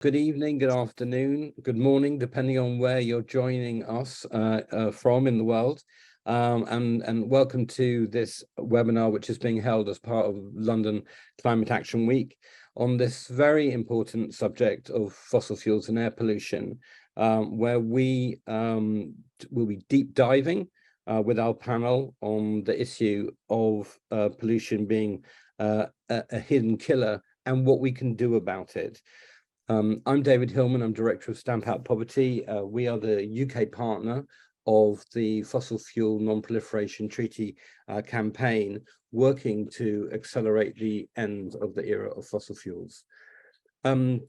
Good evening, good afternoon, good morning, depending on where you're joining us from in the world. And welcome to this webinar, which is being held as part of London Climate Action Week on this very important subject of fossil fuels and air pollution, where we will be deep diving with our panel on the issue of pollution being a hidden killer and what we can do about it. I'm David Hillman, I'm Director of Stamp Out Poverty. We are the UK partner of the Fossil Fuel Non-Proliferation Treaty campaign, working to accelerate the end of the era of fossil fuels.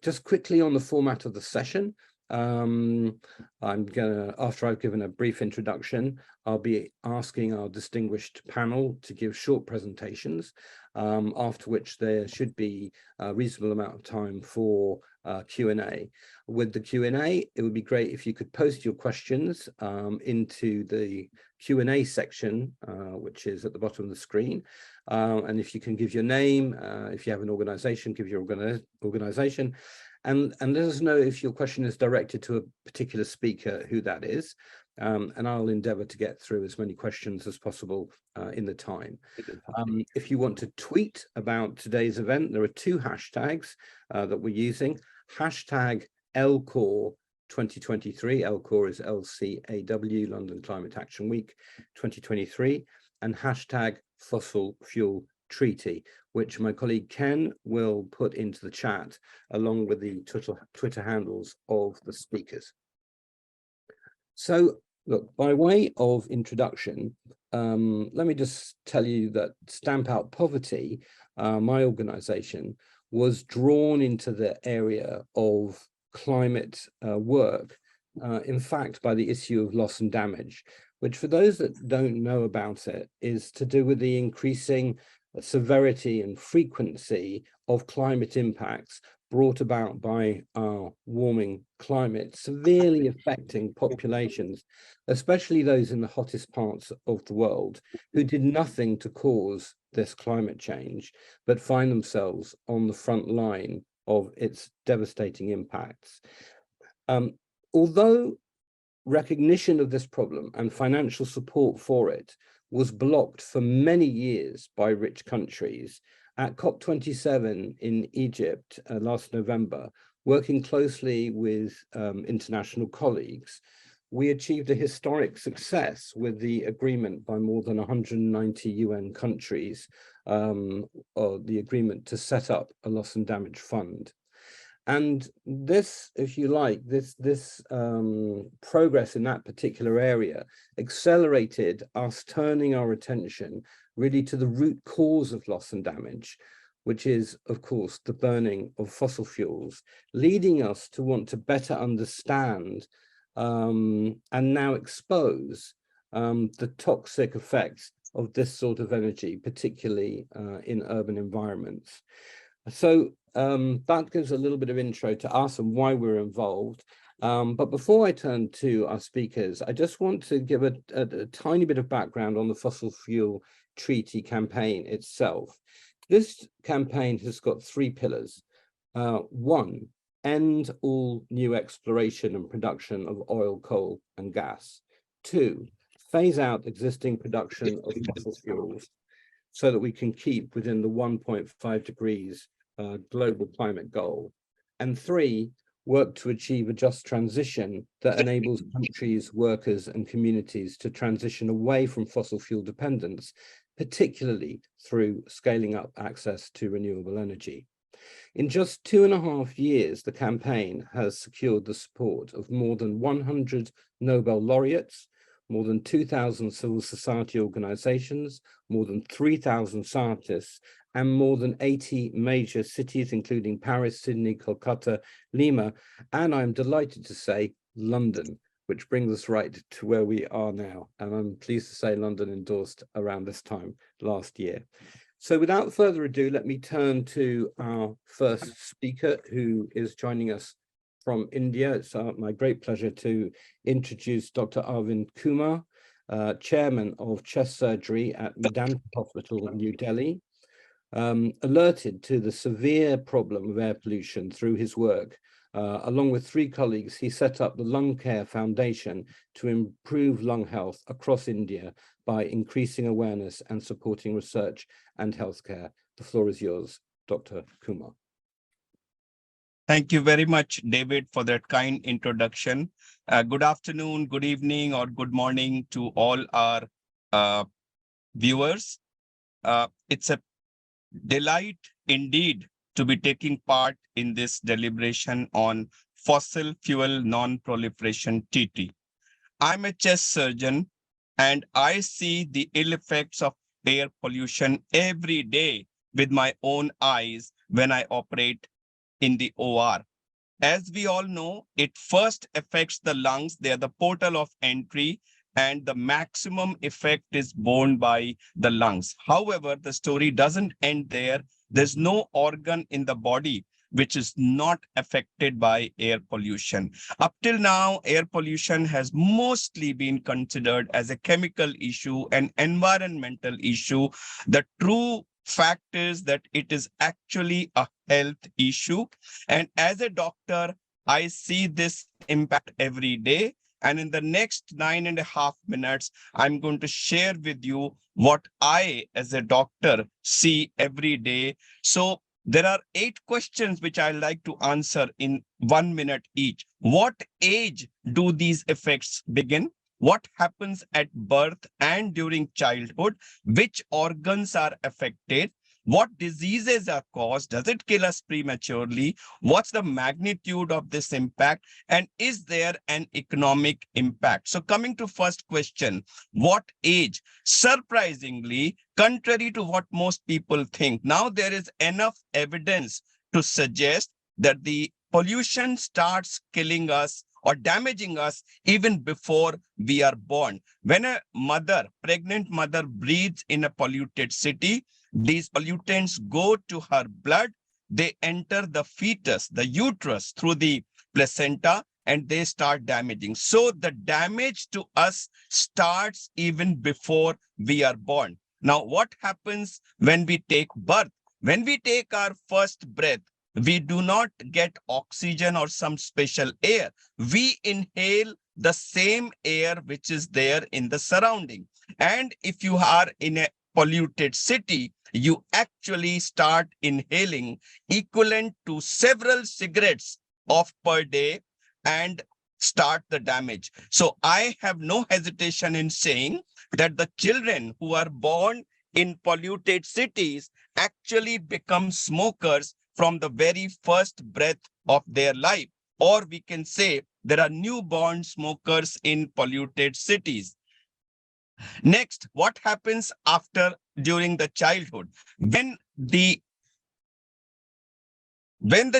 Just quickly on the format of the session, I'm gonna, after I've given a brief introduction, I'll be asking our distinguished panel to give short presentations, after which there should be a reasonable amount of time for Q&A. With the Q&A, it would be great if you could post your questions into the Q&A section, which is at the bottom of the screen. And if you can give your name, if you have an organization, give your organization. And let us know if your question is directed to a particular speaker, who that is. And I'll endeavor to get through as many questions as possible in the time. If you want to tweet about today's event, there are two hashtags that we're using. Hashtag LCOR 2023, LCOR is LCAW, London Climate Action Week 2023, and hashtag Fossil Fuel Treaty, which my colleague Ken will put into the chat along with the Twitter handles of the speakers. So look, by way of introduction, let me just tell you that Stamp Out Poverty, my organization, was drawn into the area of climate work, in fact, by the issue of loss and damage, which for those that don't know about it, is to do with the increasing severity and frequency of climate impacts brought about by our warming climate, severely affecting populations, especially those in the hottest parts of the world, who did nothing to cause this climate change, but find themselves on the front line of its devastating impacts. Although recognition of this problem and financial support for it was blocked for many years by rich countries, at COP27 in Egypt last November, working closely with international colleagues, we achieved a historic success with the agreement by more than 190 UN countries, or the agreement to set up a loss and damage fund. And this, if you like, this progress in that particular area accelerated us turning our attention really to the root cause of loss and damage, which is, of course, the burning of fossil fuels, leading us to want to better understand and now expose the toxic effects of this sort of energy, particularly in urban environments. So that gives a little bit of intro to us and why we're involved. But before I turn to our speakers, I just want to give a tiny bit of background on the Fossil Fuel Treaty campaign itself. This campaign has got three pillars. One, end all new exploration and production of oil, coal, and gas. Two, phase out existing production of fossil fuels so that we can keep within the 1.5 degrees global climate goal. And three, work to achieve a just transition that enables countries, workers, and communities to transition away from fossil fuel dependence, particularly through scaling up access to renewable energy. In just 2.5 years, the campaign has secured the support of more than 100 Nobel laureates, more than 2,000 civil society organizations, more than 3,000 scientists, and more than 80 major cities, including Paris, Sydney, Kolkata, Lima, and I'm delighted to say London, which brings us right to where we are now. And I'm pleased to say London endorsed around this time last year. So without further ado, let me turn to our first speaker, who is joining us from India. It's my great pleasure to introduce Dr. Arvind Kumar, Chairman of Chest Surgery at Medanta Hospital in New Delhi. Alerted to the severe problem of air pollution through his work Along with 3 colleagues, he set up the Lung Care Foundation to improve lung health across India by increasing awareness and supporting research and healthcare. The floor is yours, Dr. Kumar. Thank you very much, David, for that kind introduction. Good afternoon, good evening, or good morning to all our viewers. It's a delight indeed to be taking part in this deliberation on fossil fuel non-proliferation TT. I'm a chest surgeon and I see the ill effects of air pollution every day with my own eyes when I operate in the OR. As we all know, it first affects the lungs. They are the portal of entry, and the maximum effect is borne by the lungs. However, the story doesn't end there. There's no organ in the body which is not affected by air pollution. Up till now, air pollution has mostly been considered as a chemical issue, an environmental issue. The true fact is that it is actually a health issue. And as a doctor, I see this impact every day. And in the next 9.5 minutes, I'm going to share with you what I, as a doctor, see every day. So there are 8 questions which I like to answer in 1 minute each. What age do these effects begin? What happens at birth and during childhood? Which organs are affected? What diseases are caused? Does it kill us prematurely? What's the magnitude of this impact? And is there an economic impact? So coming to first question, what age? Surprisingly, contrary to what most people think, now there is enough evidence to suggest that the pollution starts killing us or damaging us even before we are born. When a mother, pregnant mother, breathes in a polluted city, these pollutants go to her blood, they enter the fetus, the uterus, through the placenta, and they start damaging. So the damage to us starts even before we are born. Now, what happens when we take birth? When we take our first breath, we do not get oxygen or some special air. We inhale the same air which is there in the surrounding. And if you are in a polluted city, you actually start inhaling equivalent to several cigarettes of per day and start the damage. So I have no hesitation in saying that the children who are born in polluted cities actually become smokers from the very first breath of their life. Or we can say there are newborn smokers in polluted cities. Next, what happens during the childhood? When the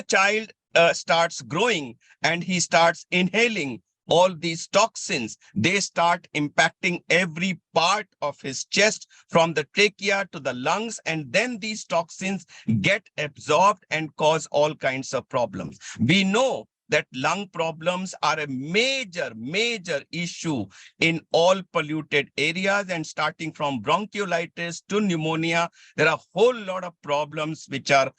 child starts growing and he starts inhaling all these toxins, they start impacting every part of his chest from the trachea to the lungs, and then these toxins get absorbed and cause all kinds of problems. We know that lung problems are a major issue in all polluted areas, and starting from bronchiolitis to pneumonia, there are a whole lot of problems which are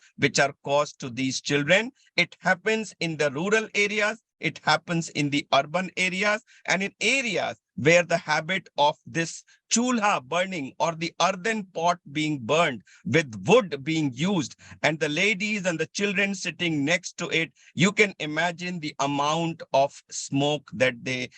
caused to these children. It happens in the rural areas, it happens in the urban areas, and in areas where the habit of this chulha burning or the earthen pot being burned with wood being used, and the ladies and the children sitting next to it, you can imagine the amount of smoke that they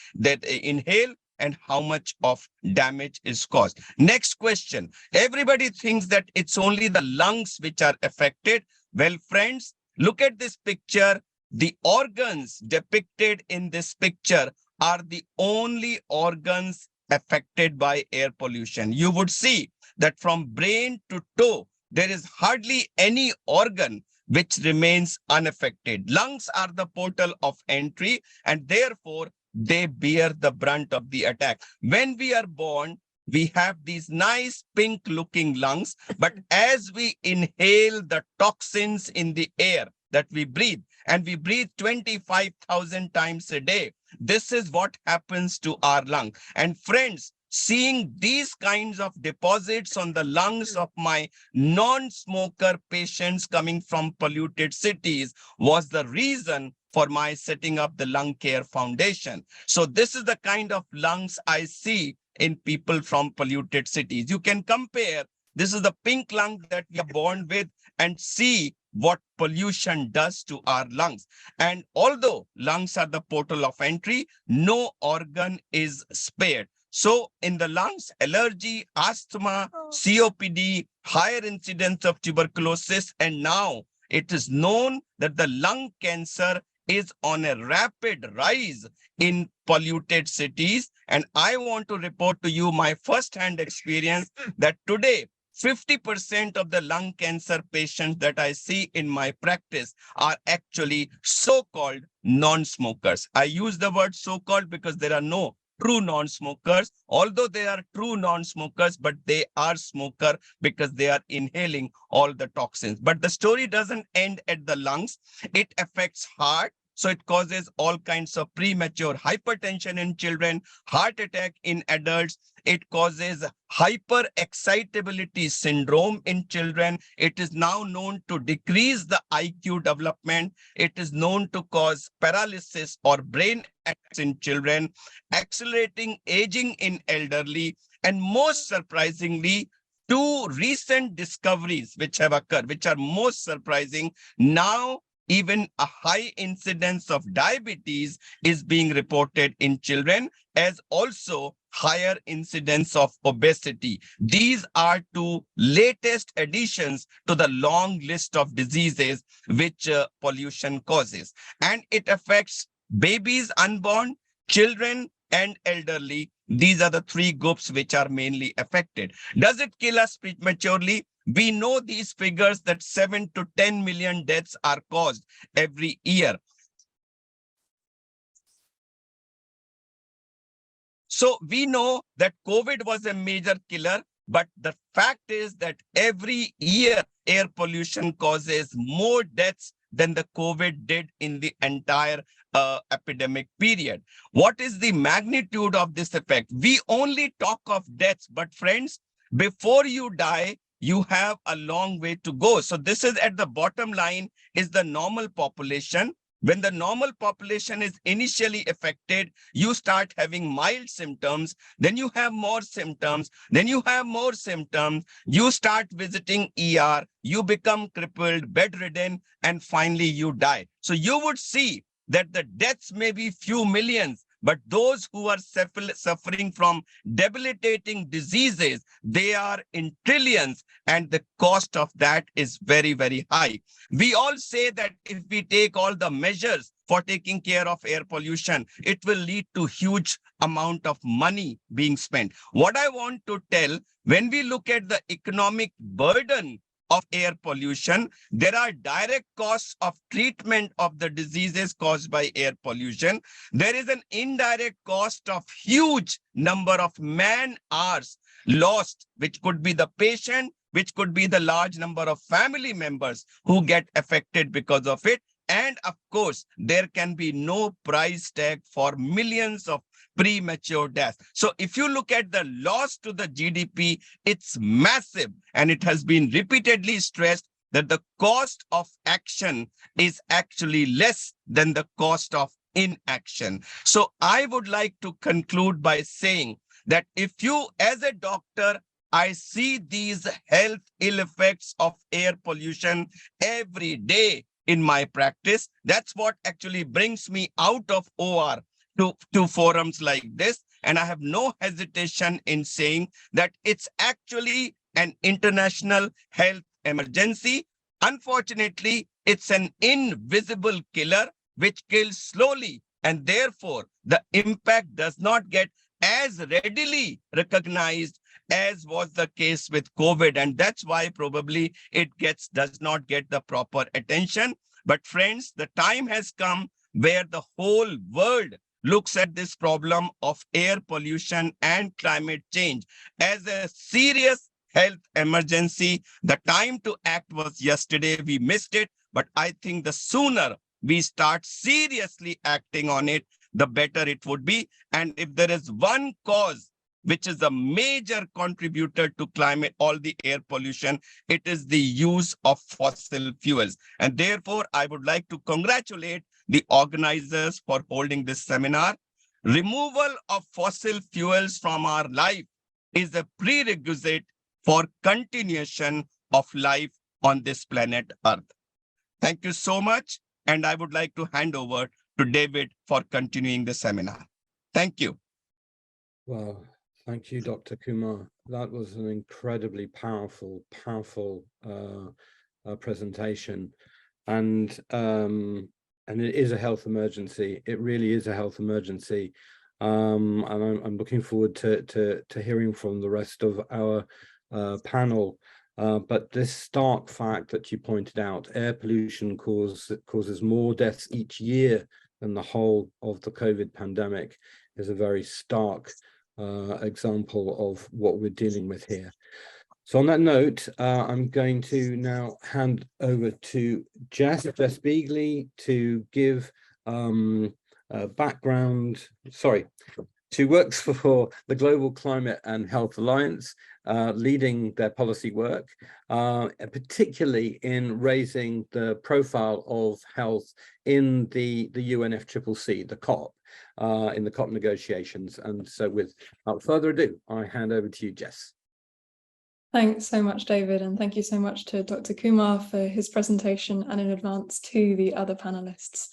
inhale and how much of damage is caused. Next question. Everybody thinks that it's only the lungs which are affected. Well, friends, look at this picture. The organs depicted in this picture are the only organs affected by air pollution. You would see that from brain to toe, there is hardly any organ which remains unaffected. Lungs are the portal of entry, and therefore they bear the brunt of the attack. When we are born, we have these nice pink looking lungs, but as we inhale the toxins in the air that we breathe, and we breathe 25,000 times a day, this is what happens to our lung. And friends, seeing these kinds of deposits on the lungs of my non-smoker patients coming from polluted cities was the reason for my setting up the Lung Care Foundation. So this is the kind of lungs I see in people from polluted cities. You can compare, this is the pink lung that we are born with, and see what pollution does to our lungs. And although lungs are the portal of entry, no organ is spared. So in the lungs, allergy, asthma, COPD, higher incidence of tuberculosis, and now it is known that the lung cancer is on a rapid rise in polluted cities. And I want to report to you my first-hand experience that today, 50% of the lung cancer patients that I see in my practice are actually so-called non-smokers. I use the word so-called because there are no true non-smokers, although they are true non-smokers, but they are smoker because they are inhaling all the toxins. But the story doesn't end at the lungs. It affects heart. So it causes all kinds of premature hypertension in children, heart attack in adults. It causes hyperexcitability syndrome in children. It is now known to decrease the IQ development. It is known to cause paralysis or brain attacks in children, accelerating aging in elderly, and most surprisingly, two recent discoveries which have occurred, which are most surprising. Now, even a high incidence of diabetes is being reported in children, as also higher incidence of obesity. These are two latest additions to the long list of diseases which pollution causes. And it affects babies unborn, children, and elderly. These are the three groups which are mainly affected. Does it kill us prematurely? We know these figures that 7 to 10 million deaths are caused every year. So we know that COVID was a major killer, but the fact is that every year air pollution causes more deaths than the COVID did in the entire epidemic period. What is the magnitude of this effect? We only talk of deaths, but friends, before you die, you have a long way to go. So this is at the bottom line is the normal population. When the normal population is initially affected, you start having mild symptoms, then you have more symptoms, then you have more symptoms, you start visiting ER, you become crippled, bedridden, and finally you die. So you would see that the deaths may be few millions, but those who are suffering from debilitating diseases, they are in trillions, and the cost of that is very, very high. We all say that if we take all the measures for taking care of air pollution, it will lead to huge amount of money being spent. What I want to tell, when we look at the economic burden of air pollution, there are direct costs of treatment of the diseases caused by air pollution. There is an indirect cost of huge number of man hours lost, which could be the patient, which could be the large number of family members who get affected because of it. And of course, there can be no price tag for millions of premature deaths. So if you look at the loss to the GDP, it's massive. And it has been repeatedly stressed that the cost of action is actually less than the cost of inaction. So I would like to conclude by saying that if you, as a doctor, I see these health ill effects of air pollution every day in my practice. That's what actually brings me out of OR to forums like this. And I have no hesitation in saying that it's actually an international health emergency. Unfortunately, it's an invisible killer which kills slowly, and therefore the impact does not get as readily recognized as was the case with COVID. And that's why probably it does not get the proper attention. But friends, the time has come where the whole world looks at this problem of air pollution and climate change as a serious health emergency. The time to act was yesterday. We missed it. But I think the sooner we start seriously acting on it, the better it would be. And if there is one cause which is a major contributor to climate, all the air pollution, it is the use of fossil fuels. And therefore, I would like to congratulate the organizers for holding this seminar. Removal of fossil fuels from our life is a prerequisite for continuation of life on this planet Earth. Thank you so much. And I would like to hand over to David for continuing the seminar. Thank you. Well, thank you, Dr. Kumar. That was an incredibly powerful presentation, and it is a health emergency. It really is a health emergency, and I'm looking forward to hearing from the rest of our panel. But this stark fact that you pointed out, air pollution causes more deaths each year than the whole of the COVID pandemic, is a very stark example of what we're dealing with here. So on that note, I'm going to now hand over to Jess Beagley to give background, who works for the Global Climate and Health Alliance, leading their policy work, particularly in raising the profile of health in the UNFCCC, the COP, in the COP negotiations. And so without further ado, I hand over to you, Jess. Thanks so much, David, and thank you so much to Dr. Kumar for his presentation, and in advance to the other panelists.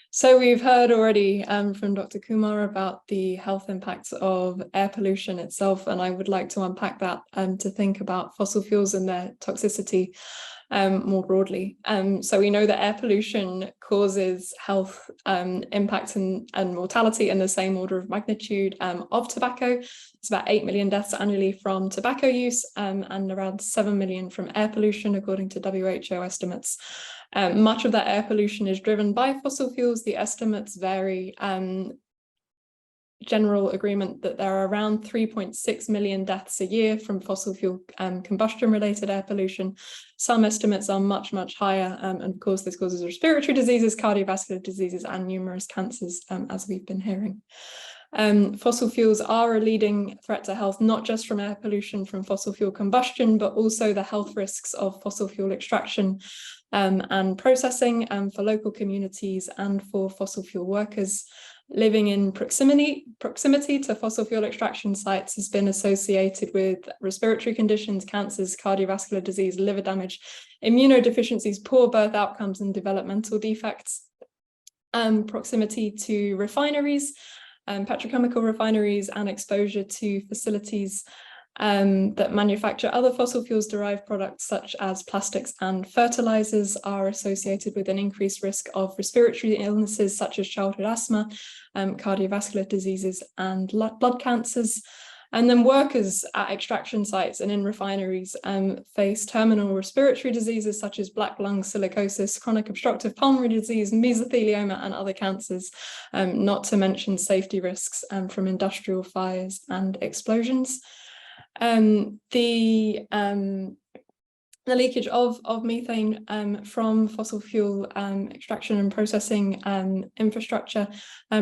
So we've heard already from Dr. Kumar about the health impacts of air pollution itself, and I would like to unpack that to think about fossil fuels and their toxicity more broadly. So we know that air pollution causes health impacts and mortality in the same order of magnitude of tobacco. It's about 8 million deaths annually from tobacco use and around 7 million from air pollution, according to WHO estimates. Much of that air pollution is driven by fossil fuels. The estimates vary. General agreement that there are around 3.6 million deaths a year from fossil fuel combustion-related air pollution. Some estimates are much, much higher. And of course, this causes respiratory diseases, cardiovascular diseases, and numerous cancers, as we've been hearing. Fossil fuels are a leading threat to health, not just from air pollution from fossil fuel combustion, but also the health risks of fossil fuel extraction and processing for local communities and for fossil fuel workers. Living in proximity to fossil fuel extraction sites has been associated with respiratory conditions, cancers, cardiovascular disease, liver damage, immunodeficiencies, poor birth outcomes, and developmental defects. Proximity to refineries, petrochemical refineries, and exposure to facilities that manufacture other fossil fuels derived products such as plastics and fertilizers are associated with an increased risk of respiratory illnesses such as childhood asthma, cardiovascular diseases, and blood cancers. And then workers at extraction sites and in refineries face terminal respiratory diseases such as black lung silicosis, chronic obstructive pulmonary disease, mesothelioma, and other cancers, not to mention safety risks from industrial fires and explosions. The leakage of methane from fossil fuel extraction and processing infrastructure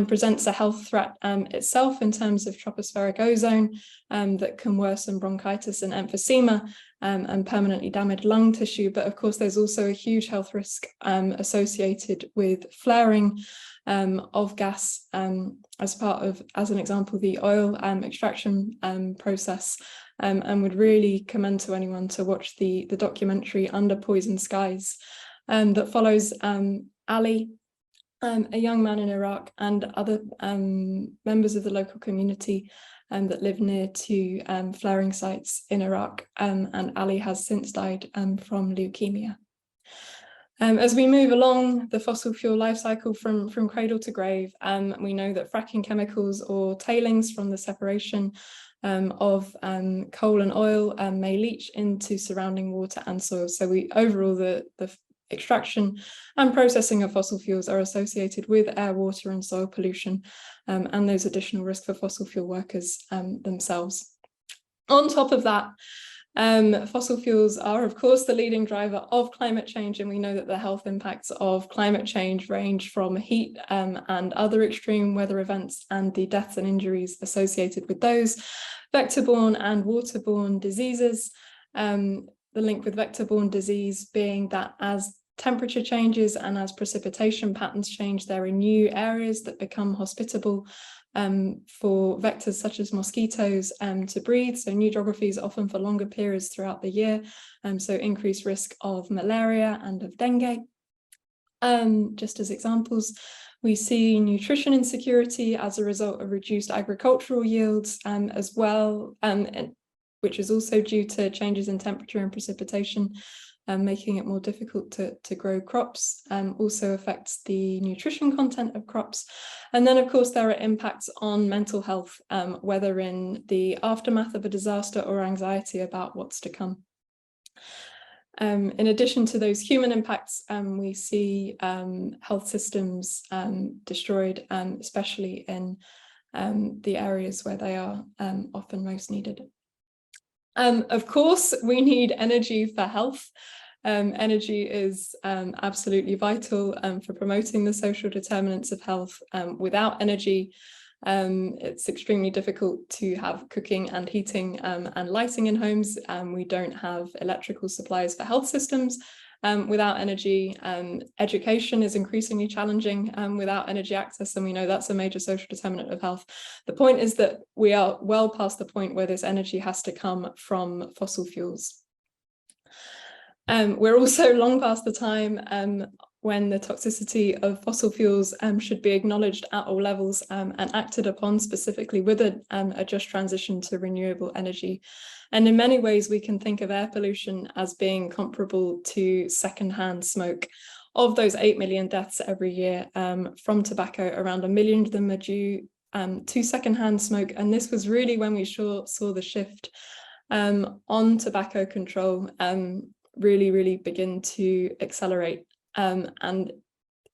presents a health threat itself in terms of tropospheric ozone that can worsen bronchitis and emphysema and permanently damage lung tissue. But of course, there's also a huge health risk associated with flaring of gas as an example, the oil extraction process. And would really commend to anyone to watch the documentary Under Poisoned Skies that follows Ali, a young man in Iraq, and other members of the local community that live near to flaring sites in Iraq. And Ali has since died from leukemia. As we move along the fossil fuel life cycle from cradle to grave, we know that fracking chemicals or tailings from the separation of coal and oil may leach into surrounding water and soil. So overall the extraction and processing of fossil fuels are associated with air, water, and soil pollution, and those additional risks for fossil fuel workers themselves. On top of that, fossil fuels are, of course, the leading driver of climate change, and we know that the health impacts of climate change range from heat and other extreme weather events and the deaths and injuries associated with those, vector-borne and waterborne diseases. The link with vector-borne disease being that as temperature changes and as precipitation patterns change, there are new areas that become hospitable for vectors such as mosquitoes to breathe. So new geographies often for longer periods throughout the year. So increased risk of malaria and of dengue. Just as examples, we see nutrition insecurity as a result of reduced agricultural yields as well, which is also due to changes in temperature and precipitation, making it more difficult to grow crops. Also affects the nutrition content of crops. And then, of course, there are impacts on mental health, whether in the aftermath of a disaster or anxiety about what's to come. In addition to those human impacts, we see health systems destroyed, especially in the areas where they are often most needed. Of course, we need energy for health. Energy is absolutely vital for promoting the social determinants of health. Without energy, it's extremely difficult to have cooking and heating and lighting in homes. We don't have electrical supplies for health systems. Without energy, education is increasingly challenging without energy access, and we know that's a major social determinant of health. The point is that we are well past the point where this energy has to come from fossil fuels. We're also long past the time when the toxicity of fossil fuels should be acknowledged at all levels and acted upon, specifically with a just transition to renewable energy. And in many ways, we can think of air pollution as being comparable to secondhand smoke. Of those 8 million deaths every year from tobacco, around 1 million of them are due to secondhand smoke. And this was really when we saw the shift on tobacco control really begin to accelerate. And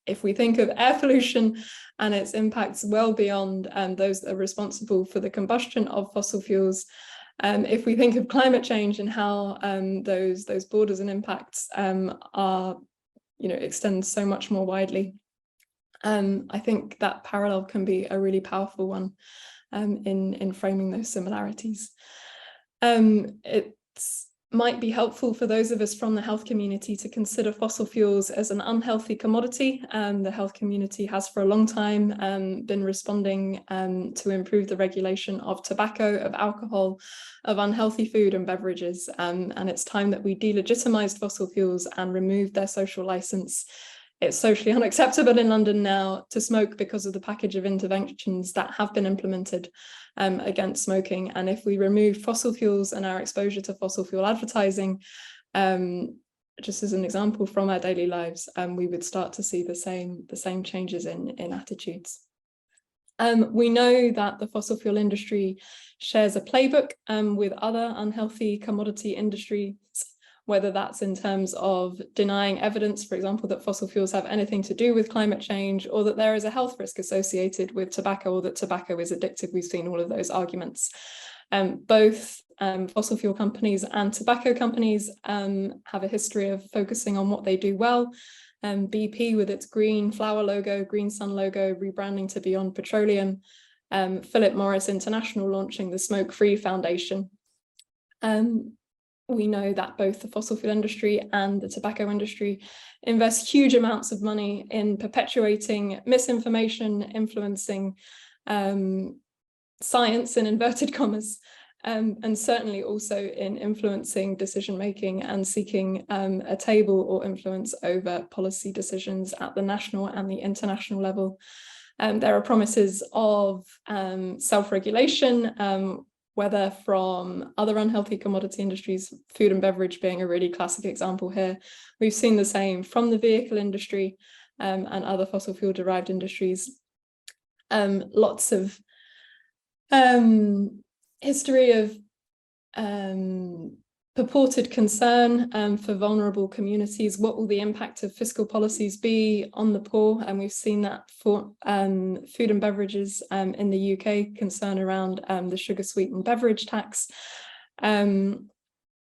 if we think of air pollution and its impacts well beyond those that are responsible for the combustion of fossil fuels, if we think of climate change and how those borders and impacts are, extend so much more widely, I think that parallel can be a really powerful one in framing those similarities. It's might be helpful for those of us from the health community to consider fossil fuels as an unhealthy commodity. The health community has for a long time been responding to improve the regulation of tobacco, of alcohol, of unhealthy food and beverages. And it's time that we delegitimized fossil fuels and removed their social license. It's socially unacceptable in London now to smoke because of the package of interventions that have been implemented against smoking. And if we remove fossil fuels and our exposure to fossil fuel advertising, just as an example from our daily lives, we would start to see the same changes in attitudes. We know that the fossil fuel industry shares a playbook with other unhealthy commodity industries, whether that's in terms of denying evidence, for example, that fossil fuels have anything to do with climate change, or that there is a health risk associated with tobacco, or that tobacco is addictive. We've seen all of those arguments. Both fossil fuel companies and tobacco companies have a history of focusing on what they do well. BP with its green flower logo, green sun logo, rebranding to Beyond Petroleum. Philip Morris International launching the Smoke Free Foundation. We know that both the fossil fuel industry and the tobacco industry invest huge amounts of money in perpetuating misinformation, influencing science in inverted commas, and certainly also in influencing decision-making and seeking a table or influence over policy decisions at the national and the international level. There are promises of self-regulation, whether from other unhealthy commodity industries, food and beverage being a really classic example here. We've seen the same from the vehicle industry and other fossil fuel derived industries. Lots of history of purported concern for vulnerable communities. What will the impact of fiscal policies be on the poor? And we've seen that for food and beverages in the UK, concern around the sugar sweetened beverage tax.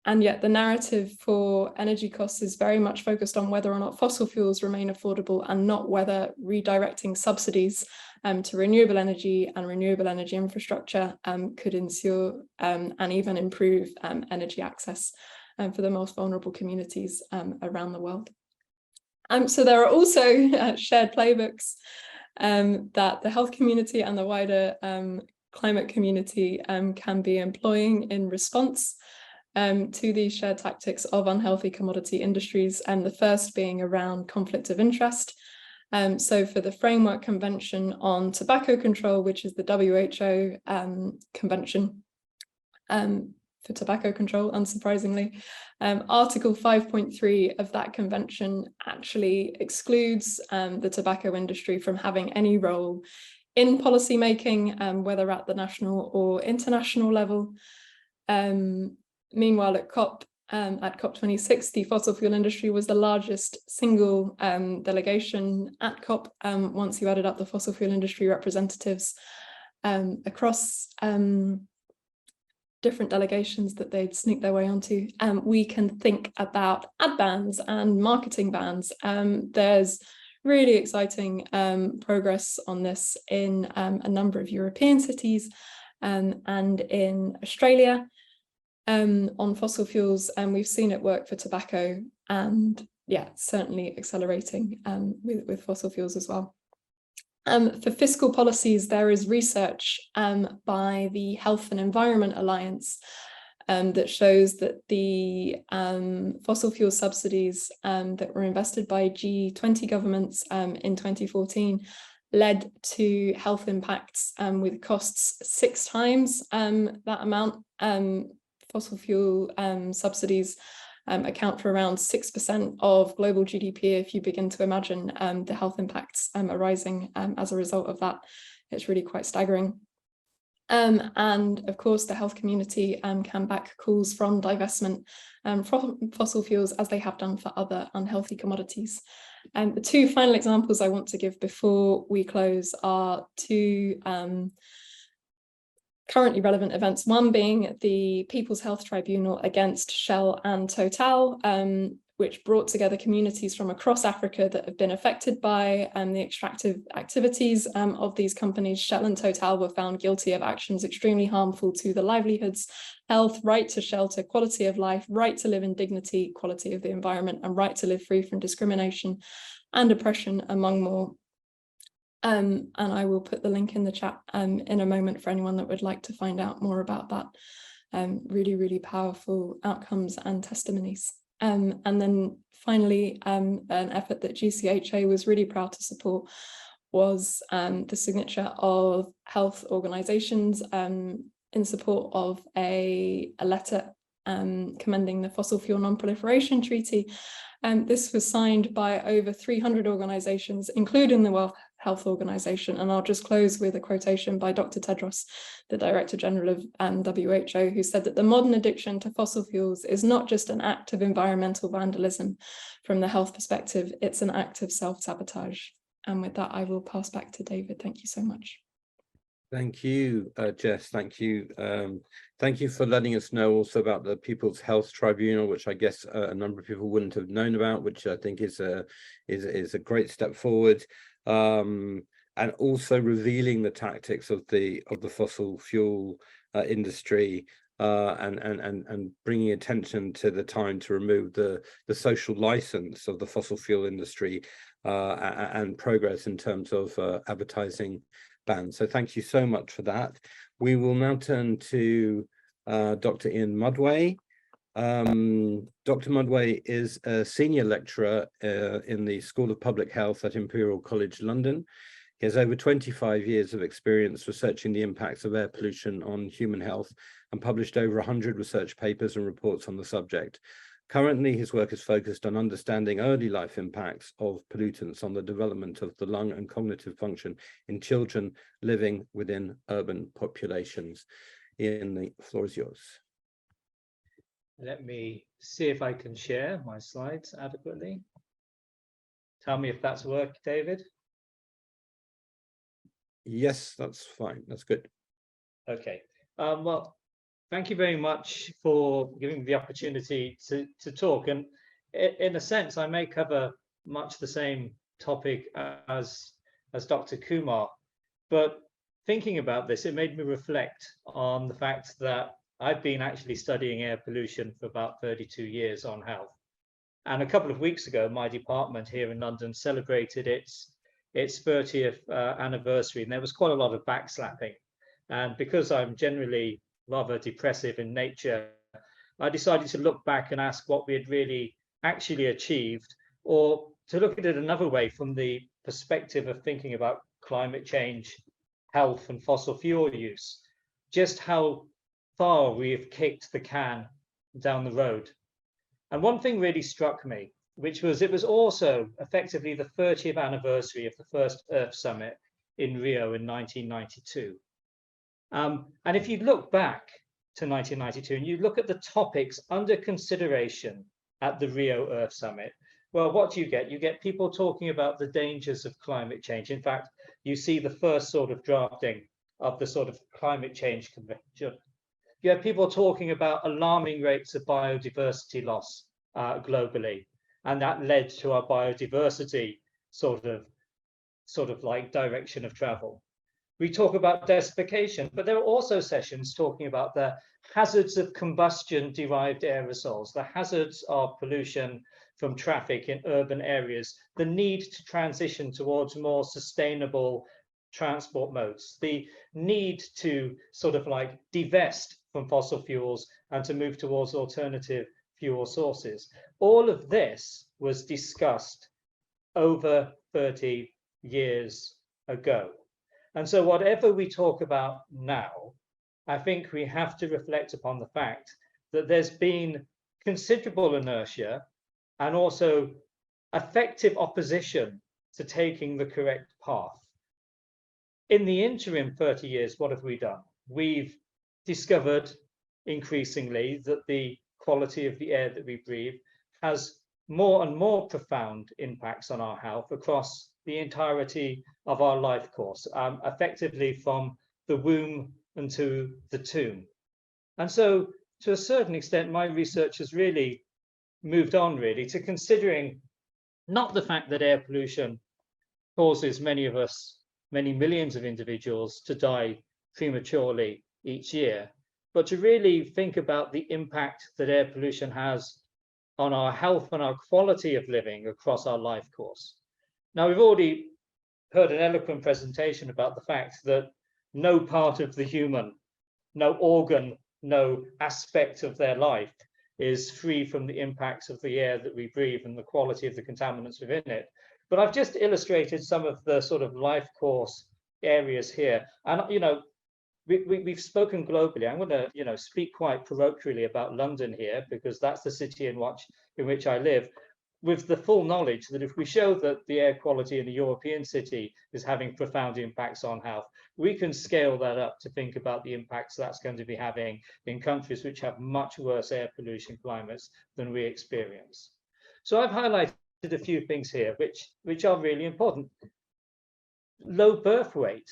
And yet the narrative for energy costs is very much focused on whether or not fossil fuels remain affordable and not whether redirecting subsidies to renewable energy and renewable energy infrastructure could ensure and even improve energy access for the most vulnerable communities around the world. So there are also shared playbooks that the health community and the wider climate community can be employing in response to these shared tactics of unhealthy commodity industries, and the first being around conflict of interest. So for the Framework Convention on Tobacco Control, which is the WHO convention for tobacco control, unsurprisingly, Article 5.3 of that convention actually excludes the tobacco industry from having any role in policy making, whether at the national or international level. Meanwhile, at COP26, the fossil fuel industry was the largest single delegation at COP once you added up the fossil fuel industry representatives across different delegations that they'd sneak their way onto. We can think about ad bans and marketing bans. There's really exciting progress on this in a number of European cities and in Australia on fossil fuels, and we've seen it work for tobacco, and yeah, certainly accelerating with fossil fuels as well. For fiscal policies, there is research by the Health and Environment Alliance that shows that the fossil fuel subsidies that were invested by G20 governments in 2014 led to health impacts with costs 6 times that amount. Fossil fuel subsidies account for around 6% of global GDP. If you begin to imagine the health impacts arising as a result of that, it's really quite staggering. And of course, the health community can back calls from divestment from fossil fuels, as they have done for other unhealthy commodities. The 2 final examples I want to give before we close are 2 currently relevant events, one being the People's Health Tribunal against Shell and Total, which brought together communities from across Africa that have been affected by the extractive activities of these companies. Shell and Total were found guilty of actions extremely harmful to the livelihoods, health, right to shelter, quality of life, right to live in dignity, quality of the environment, and right to live free from discrimination and oppression, among more. And I will put the link in the chat in a moment for anyone that would like to find out more about that. Really, really powerful outcomes and testimonies. And then finally, an effort that GCHA was really proud to support was the signature of health organisations in support of a letter commending the Fossil Fuel Non-Proliferation Treaty. This was signed by over 300 organisations, including the World Health Organization. And I'll just close with a quotation by Dr. Tedros, the Director General of WHO, who said that the modern addiction to fossil fuels is not just an act of environmental vandalism from the health perspective, it's an act of self-sabotage. And with that, I will pass back to David. Thank you so much. Thank you, Jess. Thank you. Thank you for letting us know also about the People's Health Tribunal, which I guess a number of people wouldn't have known about, which I think is a great step forward. And also revealing the tactics of the fossil fuel industry and bringing attention to the time to remove the social license of the fossil fuel industry and progress in terms of advertising bans. So thank you so much for that. We will now turn to Dr. Ian Mudway. Dr. Mudway is a senior lecturer in the School of Public Health at Imperial College London. He has over 25 years of experience researching the impacts of air pollution on human health and published over 100 research papers and reports on the subject. Currently, his work is focused on understanding early life impacts of pollutants on the development of the lung and cognitive function in children living within urban populations. Ian, the floor is yours. Let me see if I can share my slides adequately. Tell me if that's work, David. Yes, that's fine. That's good. Okay. Well, thank you very much for giving me the opportunity to talk. And in a sense, I may cover much the same topic as Dr. Kumar. But thinking about this, it made me reflect on the fact that I've been actually studying air pollution for about 32 years on health. And a couple of weeks ago, my department here in London celebrated its 30th anniversary, and there was quite a lot of backslapping. And because I'm generally rather depressive in nature, I decided to look back and ask what we had really actually achieved, or to look at it another way from the perspective of thinking about climate change, health, and fossil fuel use, just how far we have kicked the can down the road. And one thing really struck me, which was it was also effectively the 30th anniversary of the first Earth Summit in Rio in 1992. And if you look back to 1992 and you look at the topics under consideration at the Rio Earth Summit, well, what do you get? You get people talking about the dangers of climate change. In fact, you see the first sort of drafting of the sort of climate change convention. You have people talking about alarming rates of biodiversity loss globally, and that led to our biodiversity sort of like direction of travel. We talk about desertification, but there are also sessions talking about the hazards of combustion-derived aerosols, the hazards of pollution from traffic in urban areas, the need to transition towards more sustainable transport modes, the need to sort of like divest from fossil fuels and to move towards alternative fuel sources. All of this was discussed over 30 years ago. And so whatever we talk about now, I think we have to reflect upon the fact that there's been considerable inertia and also effective opposition to taking the correct path. In the interim 30 years, what have we done? We've discovered increasingly that the quality of the air that we breathe has more and more profound impacts on our health across the entirety of our life course, effectively from the womb into the tomb. And so to a certain extent, my research has really moved on really to considering not the fact that air pollution causes many of us, many millions of individuals to die prematurely each year, but to really think about the impact that air pollution has on our health and our quality of living across our life course. Now, we've already heard an eloquent presentation about the fact that no part of the human, no organ, no aspect of their life is free from the impacts of the air that we breathe and the quality of the contaminants within it. But I've just illustrated some of the sort of life course areas here. And, you know, we've spoken globally. I'm going to, you know, speak quite parochially about London here, because that's the city in which I live, with the full knowledge that if we show that the air quality in a European city is having profound impacts on health, we can scale that up to think about the impacts that's going to be having in countries which have much worse air pollution climates than we experience. So I've highlighted a few things here which are really important. Low birth weight.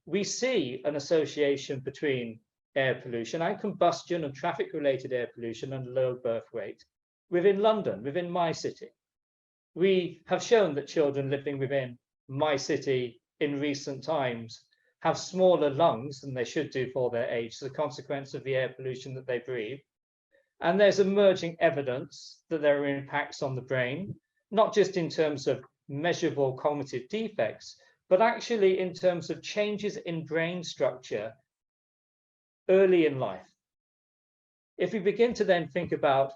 We see an association between air pollution and combustion and traffic-related air pollution and low birth weight within London, within my city. We have shown that children living within my city in recent times have smaller lungs than they should do for their age as a consequence of the air pollution that they breathe. And there's emerging evidence that there are impacts on the brain, not just in terms of measurable cognitive defects, but actually in terms of changes in brain structure early in life. If we begin to then think about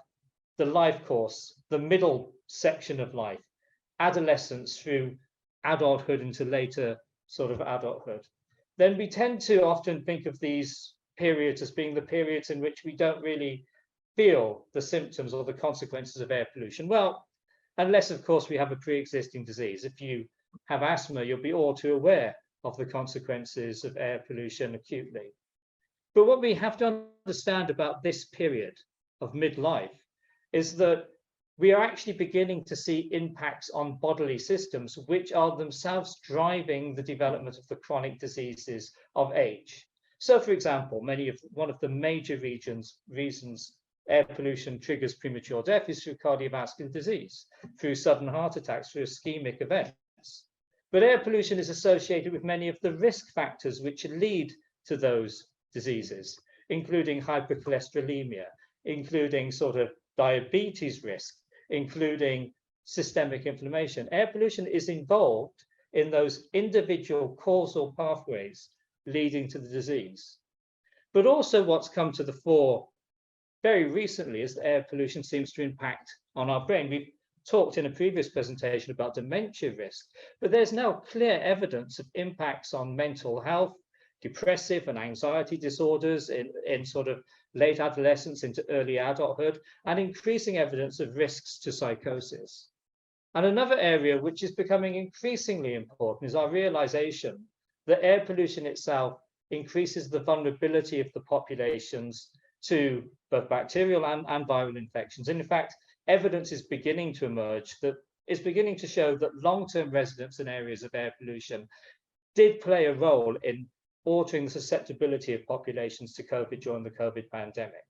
the life course, the middle section of life, adolescence through adulthood into later sort of adulthood, then we tend to often think of these periods as being the periods in which we don't really feel the symptoms or the consequences of air pollution. Well, unless, of course, we have a pre-existing disease. If you have asthma, you'll be all too aware of the consequences of air pollution acutely. But what we have to understand about this period of midlife is that we are actually beginning to see impacts on bodily systems which are themselves driving the development of the chronic diseases of age. So, for example, one of the major reasons air pollution triggers premature death is through cardiovascular disease, through sudden heart attacks, through ischemic events. But air pollution is associated with many of the risk factors which lead to those diseases, including hypercholesterolemia, including sort of diabetes risk, including systemic inflammation. Air pollution is involved in those individual causal pathways leading to the disease. But also what's come to the fore very recently is that air pollution seems to impact on our brain. We've talked in a previous presentation about dementia risk, but there's now clear evidence of impacts on mental health, depressive and anxiety disorders in sort of late adolescence into early adulthood, and increasing evidence of risks to psychosis. And another area which is becoming increasingly important is our realization that air pollution itself increases the vulnerability of the populations to both bacterial and viral infections. And in fact, evidence is beginning to emerge that is beginning to show that long-term residence in areas of air pollution did play a role in altering the susceptibility of populations to COVID during the COVID pandemic.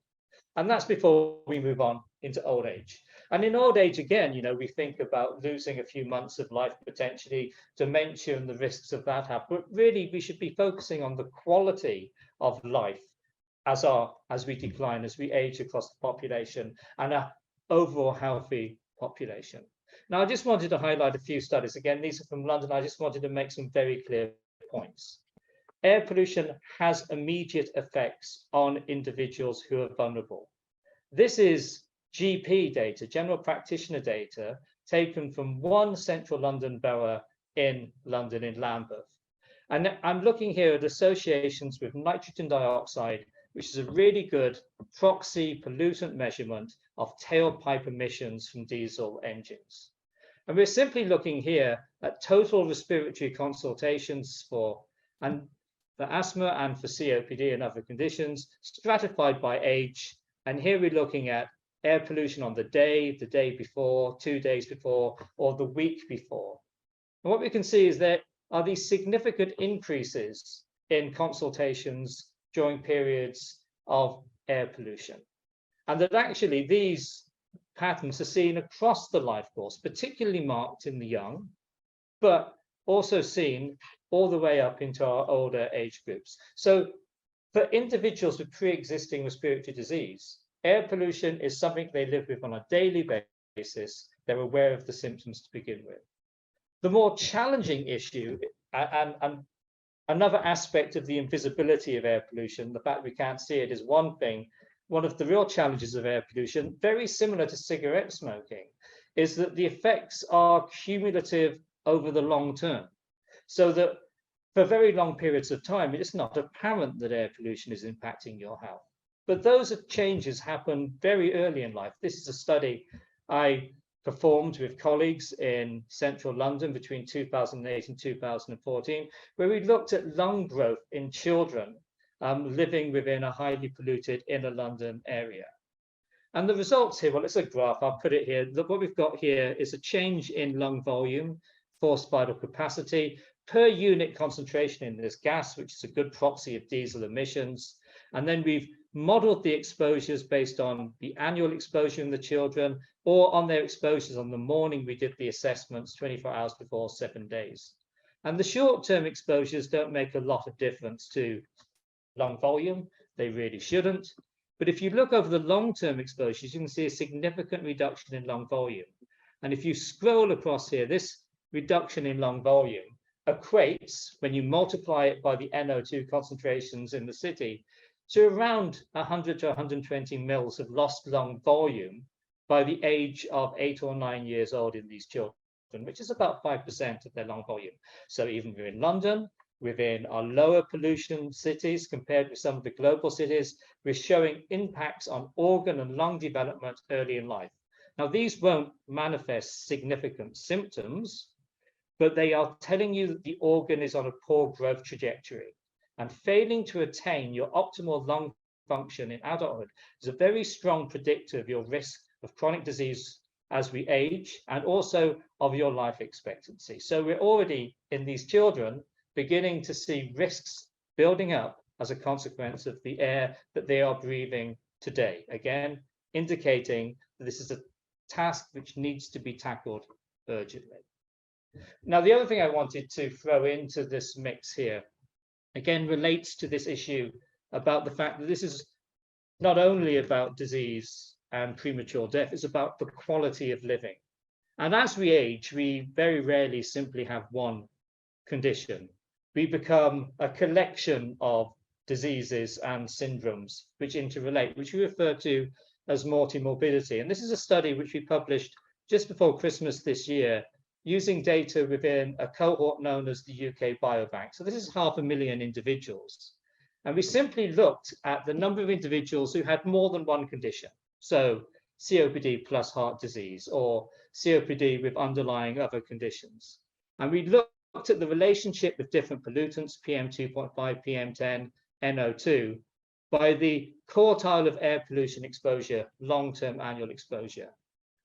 And that's before we move on into old age. And in old age, again, you know, we think about losing a few months of life, potentially dementia and the risks of that have, but really we should be focusing on the quality of life as we decline, as we age across the population, and an overall healthy population. Now, I just wanted to highlight a few studies. Again, these are from London. I just wanted to make some very clear points. Air pollution has immediate effects on individuals who are vulnerable. This is GP data, general practitioner data, taken from one central London borough in London, in Lambeth. And I'm looking here at associations with nitrogen dioxide, which is a really good proxy pollutant measurement of tailpipe emissions from diesel engines. And we're simply looking here at total respiratory consultations for asthma and for COPD and other conditions, stratified by age. And here we're looking at air pollution on the day before, 2 days before, or the week before. And what we can see is there are these significant increases in consultations during periods of air pollution. And that actually these patterns are seen across the life course, particularly marked in the young, but also seen all the way up into our older age groups. So for individuals with pre-existing respiratory disease, air pollution is something they live with on a daily basis. They're aware of the symptoms to begin with. The more challenging issue, and another aspect of the invisibility of air pollution, the fact we can't see it, is one thing. One of the real challenges of air pollution, very similar to cigarette smoking, is that the effects are cumulative over the long term. So that for very long periods of time, it's not apparent that air pollution is impacting your health. But those changes happen very early in life. This is a study I performed with colleagues in central London between 2008 and 2014, where we looked at lung growth in children living within a highly polluted inner London area. And the results here, well, it's a graph, I'll put it here. Look, what we've got here is a change in lung volume, forced vital capacity, per unit concentration in this gas, which is a good proxy of diesel emissions. And then we've modeled the exposures based on the annual exposure in the children or on their exposures on the morning we did the assessments 24 hours before, 7 days. And the short-term exposures don't make a lot of difference to lung volume. They really shouldn't. But if you look over the long-term exposures, you can see a significant reduction in lung volume. And if you scroll across here, this reduction in lung volume equates, when you multiply it by the NO2 concentrations in the city, to around 100 to 120 mils of lost lung volume by the age of 8 or 9 years old in these children, which is about 5% of their lung volume. So even within London, within our lower pollution cities compared with some of the global cities, we're showing impacts on organ and lung development early in life. Now, these won't manifest significant symptoms, but they are telling you that the organ is on a poor growth trajectory. And failing to attain your optimal lung function in adulthood is a very strong predictor of your risk of chronic disease as we age, and also of your life expectancy. So we're already, in these children, beginning to see risks building up as a consequence of the air that they are breathing today. Again, indicating that this is a task which needs to be tackled urgently. Now, the other thing I wanted to throw into this mix here, again, relates to this issue about the fact that this is not only about disease and premature death. It's about the quality of living. And as we age, we very rarely simply have one condition. We become a collection of diseases and syndromes which interrelate, which we refer to as multimorbidity. And this is a study which we published just before Christmas this year, using data within a cohort known as the UK Biobank. So this is 500,000 individuals. And we simply looked at the number of individuals who had more than one condition. So COPD plus heart disease, or COPD with underlying other conditions. And we looked at the relationship with different pollutants, PM2.5, PM10, NO2, by the quartile of air pollution exposure, long-term annual exposure.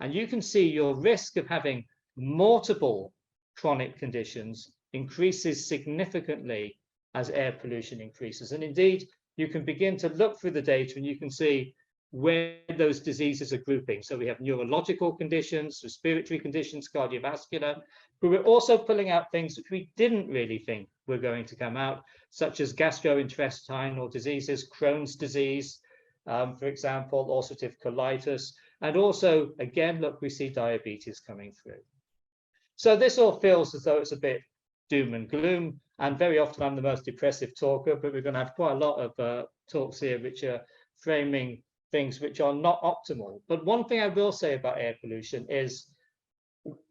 And you can see your risk of having multiple chronic conditions increases significantly as air pollution increases. And indeed, you can begin to look through the data and you can see where those diseases are grouping. So we have neurological conditions, respiratory conditions, cardiovascular, but we're also pulling out things which we didn't really think were going to come out, such as gastrointestinal diseases, Crohn's disease, for example, ulcerative colitis, and also, again, look, we see diabetes coming through. So this all feels as though it's a bit doom and gloom, and very often I'm the most depressive talker, but we're going to have quite a lot of talks here which are framing things which are not optimal. But one thing I will say about air pollution is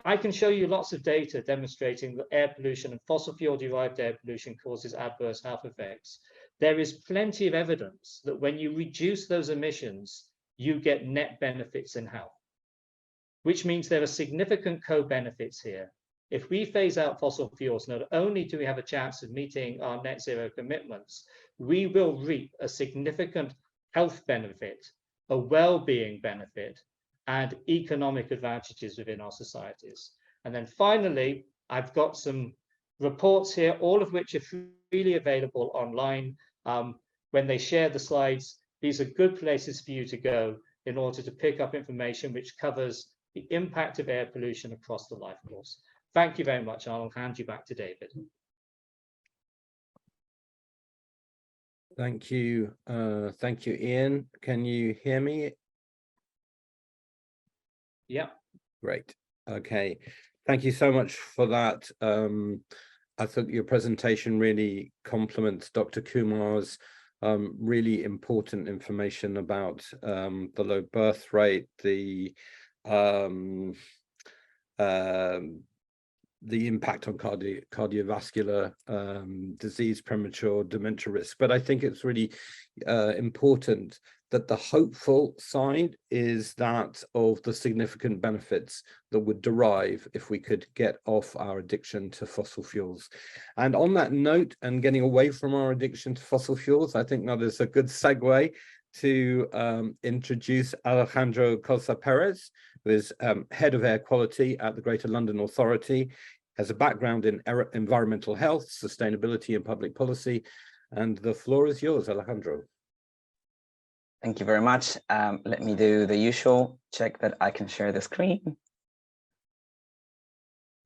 I can show you lots of data demonstrating that air pollution and fossil fuel derived air pollution causes adverse health effects. There is plenty of evidence that when you reduce those emissions, you get net benefits in health, which means there are significant co-benefits here. If we phase out fossil fuels, not only do we have a chance of meeting our net zero commitments, we will reap a significant health benefit, a well-being benefit, and economic advantages within our societies. And then finally, I've got some reports here, all of which are freely available online. When they share the slides, these are good places for you to go in order to pick up information which covers the impact of air pollution across the life course. Thank you very much. I'll hand you back to David. Thank you. Thank you, Ian. Can you hear me? Yeah. Great. Okay. Thank you so much for that. I think your presentation really complements Dr. Kumar's really important information about the low birth rate, the impact on cardiovascular disease, premature dementia risk. But I think it's really important that the hopeful side is that of the significant benefits that would derive if we could get off our addiction to fossil fuels. And on that note, and getting away from our addiction to fossil fuels, I think that is a good segue to introduce Alejandro Cossa Perez, who is Head of Air Quality at the Greater London Authority, has a background in environmental health, sustainability and public policy. And the floor is yours, Alejandro. Thank you very much. Let me do the usual, check that I can share the screen.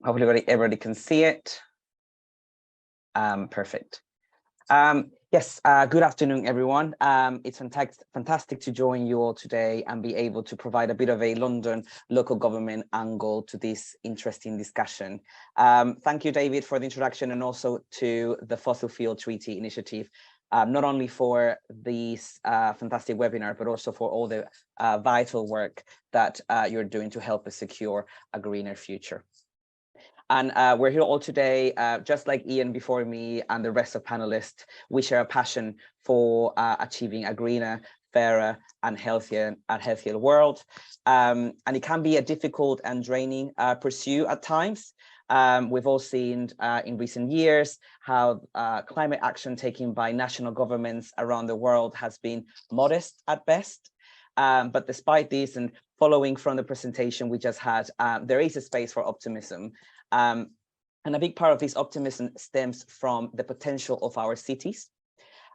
Hopefully everybody can see it. Perfect. Yes, good afternoon, everyone. It's fantastic to join you all today and be able to provide a bit of a London local government angle to this interesting discussion. Thank you, David, for the introduction, and also to the Fossil Fuel Treaty Initiative, not only for this fantastic webinar, but also for all the vital work that you're doing to help us secure a greener future. And we're here all today, just like Ian before me and the rest of panelists. We share a passion for achieving a greener, fairer and healthier world. And it can be a difficult and draining pursuit at times. We've all seen in recent years how climate action taken by national governments around the world has been modest at best. But despite this, and following from the presentation we just had, there is a space for optimism. And a big part of this optimism stems from the potential of our cities.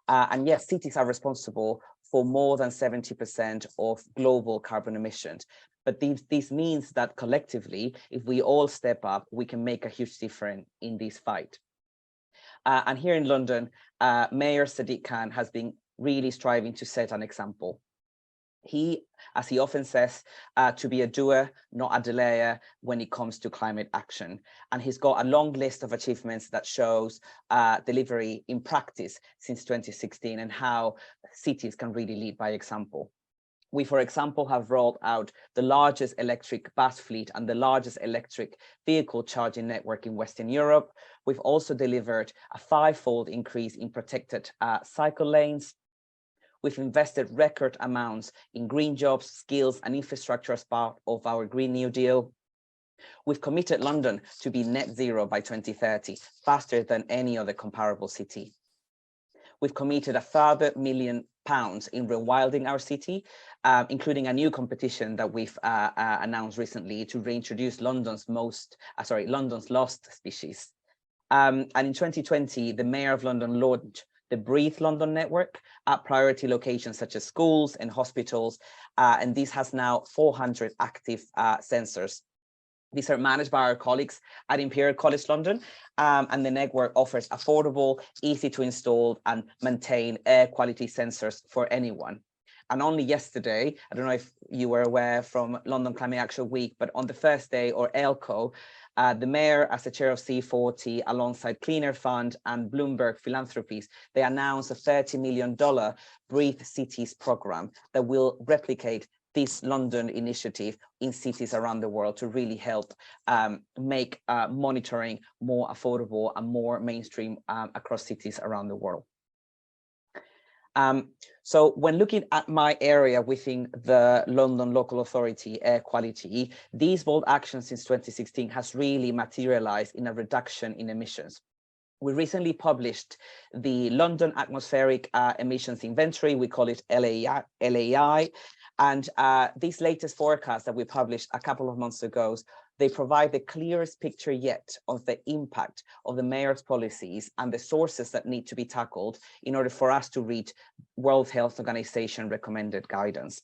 And yes, cities are responsible for more than 70% of global carbon emissions. But this means that collectively, if we all step up, we can make a huge difference in this fight. And here in London, Mayor Sadiq Khan has been really striving to set an example. He, as he often says, to be a doer, not a delayer when it comes to climate action. And he's got a long list of achievements that shows delivery in practice since 2016 and how cities can really lead by example. We, for example, have rolled out the largest electric bus fleet and the largest electric vehicle charging network in Western Europe. We've also delivered a 5-fold increase in protected cycle lanes. We've invested record amounts in green jobs, skills, and infrastructure as part of our Green New Deal. We've committed London to be net zero by 2030, faster than any other comparable city. We've committed a further £1 million in rewilding our city, including a new competition that we've announced recently to reintroduce London's lost species. And in 2020, the Mayor of London launched the Breathe London network at priority locations such as schools and hospitals, and this has now 400 active sensors. These are managed by our colleagues at Imperial College London, and the network offers affordable, easy to install and maintain air quality sensors for anyone. And only yesterday, I don't know if you were aware from London Climate Action Week, but on the first day, or ELCO, the mayor, as the chair of C40, alongside Cleaner Fund and Bloomberg Philanthropies, they announced a $30 million Breathe Cities program that will replicate this London initiative in cities around the world to really help make monitoring more affordable and more mainstream across cities around the world. So when looking at my area within the London Local Authority air quality, these bold actions since 2016 has really materialized in a reduction in emissions. We recently published the London Atmospheric Emissions Inventory, we call it LAI, and these latest forecasts that we published a couple of months ago, they provide the clearest picture yet of the impact of the mayor's policies and the sources that need to be tackled in order for us to reach World Health Organization recommended guidance.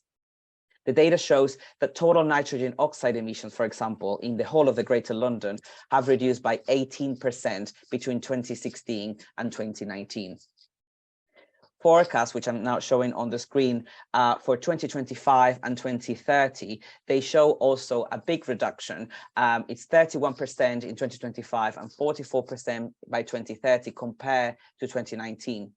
The data shows that total nitrogen oxide emissions, for example, in the whole of the Greater London have reduced by 18% between 2016 and 2019. Forecasts, which I'm now showing on the screen, for 2025 and 2030, they show also a big reduction. It's 31% in 2025 and 44% by 2030 compared to 2019.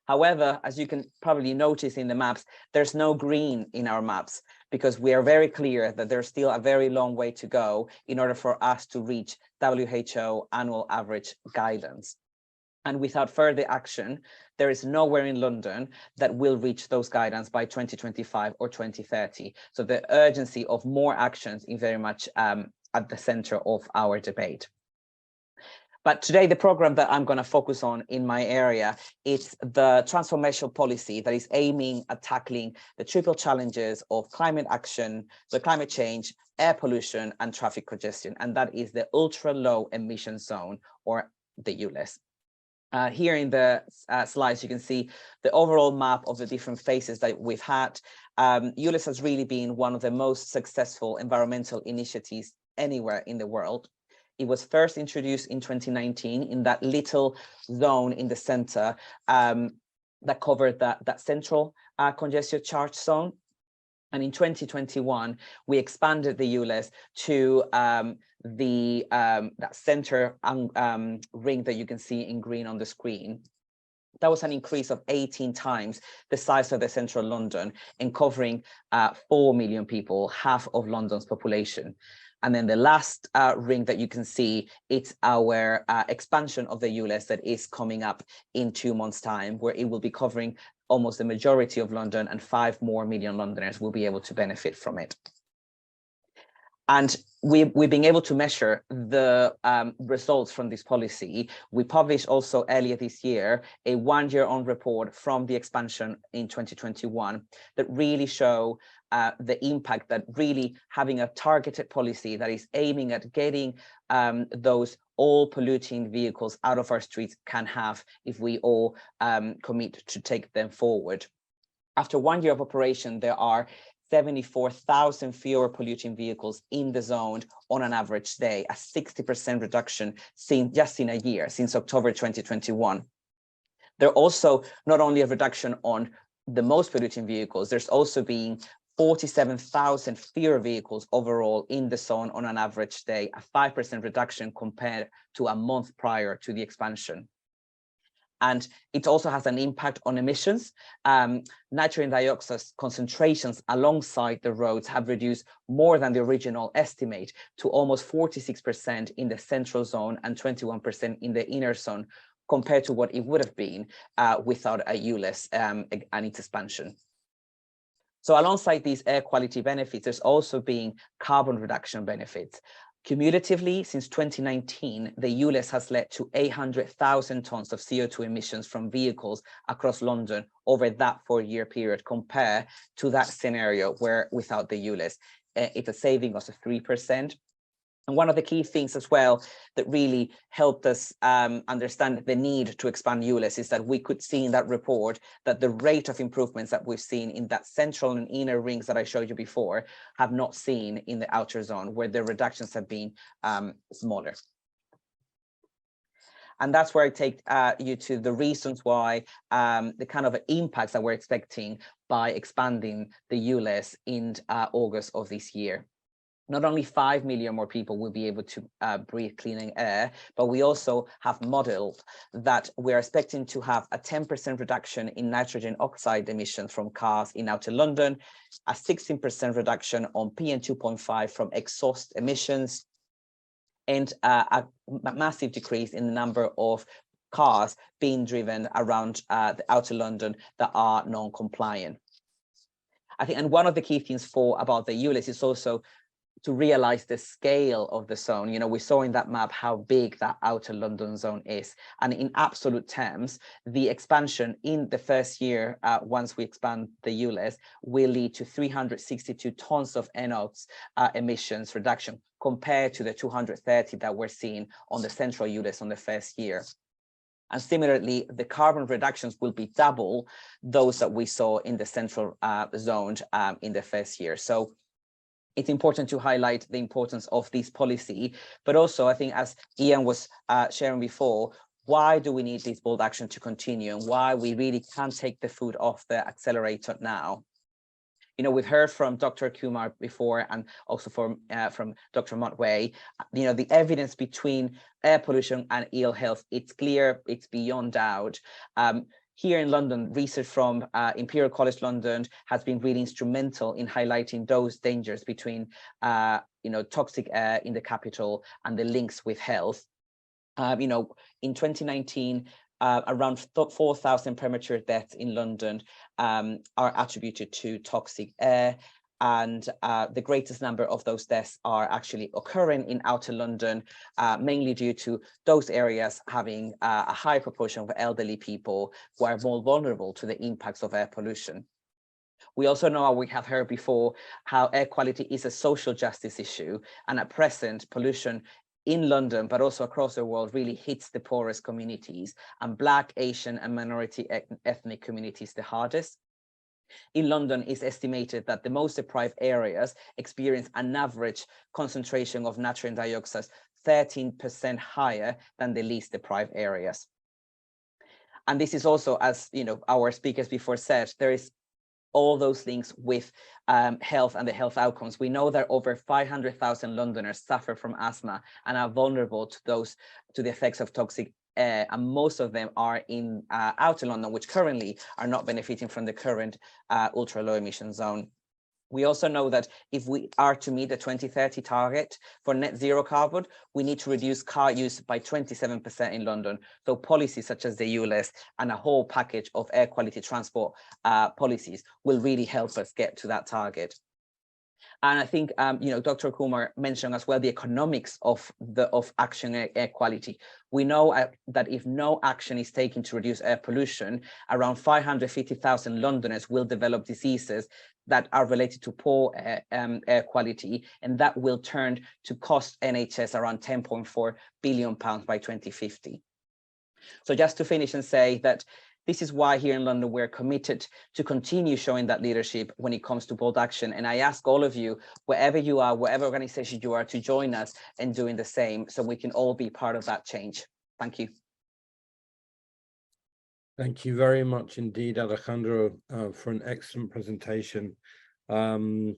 However, as you can probably notice in the maps, there's no green in our maps because we are very clear that there's still a very long way to go in order for us to reach WHO annual average guidance. And without further action, there is nowhere in London that will reach those guidance by 2025 or 2030. So the urgency of more actions is very much at the center of our debate. But today, the program that I'm going to focus on in my area is the transformational policy that is aiming at tackling the triple challenges of climate action, the climate change, air pollution, and traffic congestion. And that is the ultra low emission zone, or the ULEZ. Here in the slides, you can see the overall map of the different phases that we've had. ULEZ has really been one of the most successful environmental initiatives anywhere in the world. It was first introduced in 2019 in that little zone in the center that covered that central congestion charge zone. And in 2021, we expanded the ULEZ to that center ring that you can see in green on the screen. That was an increase of 18 times the size of the central London and covering 4 million people, half of London's population. And then the last ring that you can see, it's our expansion of the ULEZ that is coming up in 2 months' time, where it will be covering almost the majority of London, and 5 more million Londoners will be able to benefit from it. And we've been able to measure the results from this policy. We published also earlier this year a 1-year-on report from the expansion in 2021 that really show the impact that really having a targeted policy that is aiming at getting those all polluting vehicles out of our streets can have if we all commit to take them forward. After 1 year of operation, there are 74,000 fewer polluting vehicles in the zone on an average day, a 60% reduction just in a year, since October 2021. There are also not only a reduction on the most polluting vehicles, there's also been 47,000 fewer vehicles overall in the zone on an average day, a 5% reduction compared to a month prior to the expansion. And it also has an impact on emissions. Nitrogen dioxide concentrations alongside the roads have reduced more than the original estimate to almost 46% in the central zone and 21% in the inner zone, compared to what it would have been without a ULEZ and its expansion. So alongside these air quality benefits, there's also been carbon reduction benefits. Cumulatively, since 2019, the ULEZ has led to 800,000 tons of CO2 emissions from vehicles across London over that 4-year period, compared to that scenario where without the ULEZ, it's a saving of 3%. And one of the key things as well that really helped us understand the need to expand ULEZ is that we could see in that report that the rate of improvements that we've seen in that central and inner rings that I showed you before have not seen in the outer zone, where the reductions have been smaller. And that's where I take you to the reasons why the kind of impacts that we're expecting by expanding the ULEZ in August of this year. Not only 5 million more people will be able to breathe clean air, but we also have modeled that we're expecting to have a 10% reduction in nitrogen oxide emissions from cars in outer London, a 16% reduction on PM2.5 from exhaust emissions, and a massive decrease in the number of cars being driven around the outer London that are non-compliant. I think, and one of the key things about the ULEZ is also to realize the scale of the zone. You know, we saw in that map how big that outer London zone is. And in absolute terms, the expansion in the first year, once we expand the ULEZ, will lead to 362 tons of NOx emissions reduction compared to the 230 that we're seeing on the central ULEZ on the first year. And similarly, the carbon reductions will be double those that we saw in the central zone in the first year. So it's important to highlight the importance of this policy, but also I think, as Ian was sharing before, why do we need this bold action to continue, and why we really can't take the foot off the accelerator now? You know, we've heard from Dr. Kumar before, and also from Dr. Motway, you know, the evidence between air pollution and ill health, it's clear, it's beyond doubt. Here in London, research from Imperial College London has been really instrumental in highlighting those dangers between, you know, toxic air in the capital and the links with health. You know, in 2019, around 4,000 premature deaths in London are attributed to toxic air. And the greatest number of those deaths are actually occurring in outer London, mainly due to those areas having a high proportion of elderly people who are more vulnerable to the impacts of air pollution. We also know, we have heard before, how air quality is a social justice issue, and at present, pollution in London, but also across the world, really hits the poorest communities, and Black, Asian, and minority ethnic communities the hardest. In London, it's estimated that the most deprived areas experience an average concentration of nitrogen dioxide 13% higher than the least deprived areas. And this is also, as you know, our speakers before said, there is all those links with health and the health outcomes. We know that over 500,000 Londoners suffer from asthma and are vulnerable to the effects of toxic air, and most of them are in outer London, which currently are not benefiting from the current ultra low emission zone. We also know that if we are to meet the 2030 target for net zero carbon, we need to reduce car use by 27% in London. So policies such as the ULEZ and a whole package of air quality transport policies will really help us get to that target. And I think, you know, Dr. Kumar mentioned as well the economics of action air quality. We know that if no action is taken to reduce air pollution, around 550,000 Londoners will develop diseases that are related to poor air quality, and that will turn to cost NHS around £10.4 billion by 2050. So just to finish and say that this is why here in London, we're committed to continue showing that leadership when it comes to bold action. And I ask all of you, wherever you are, whatever organization you are, to join us in doing the same, so we can all be part of that change. Thank you. Thank you very much indeed, Alejandro, for an excellent presentation. You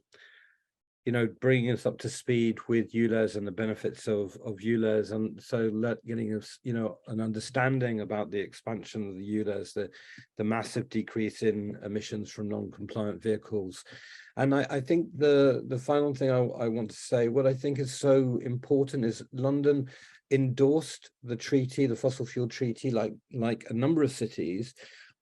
know, bringing us up to speed with ULEZ and the benefits of ULEZ, and so getting us, you know, an understanding about the expansion of the ULEZ, the massive decrease in emissions from non-compliant vehicles. And I think the final thing I want to say, what I think is so important is London endorsed the treaty, the fossil fuel treaty, like a number of cities.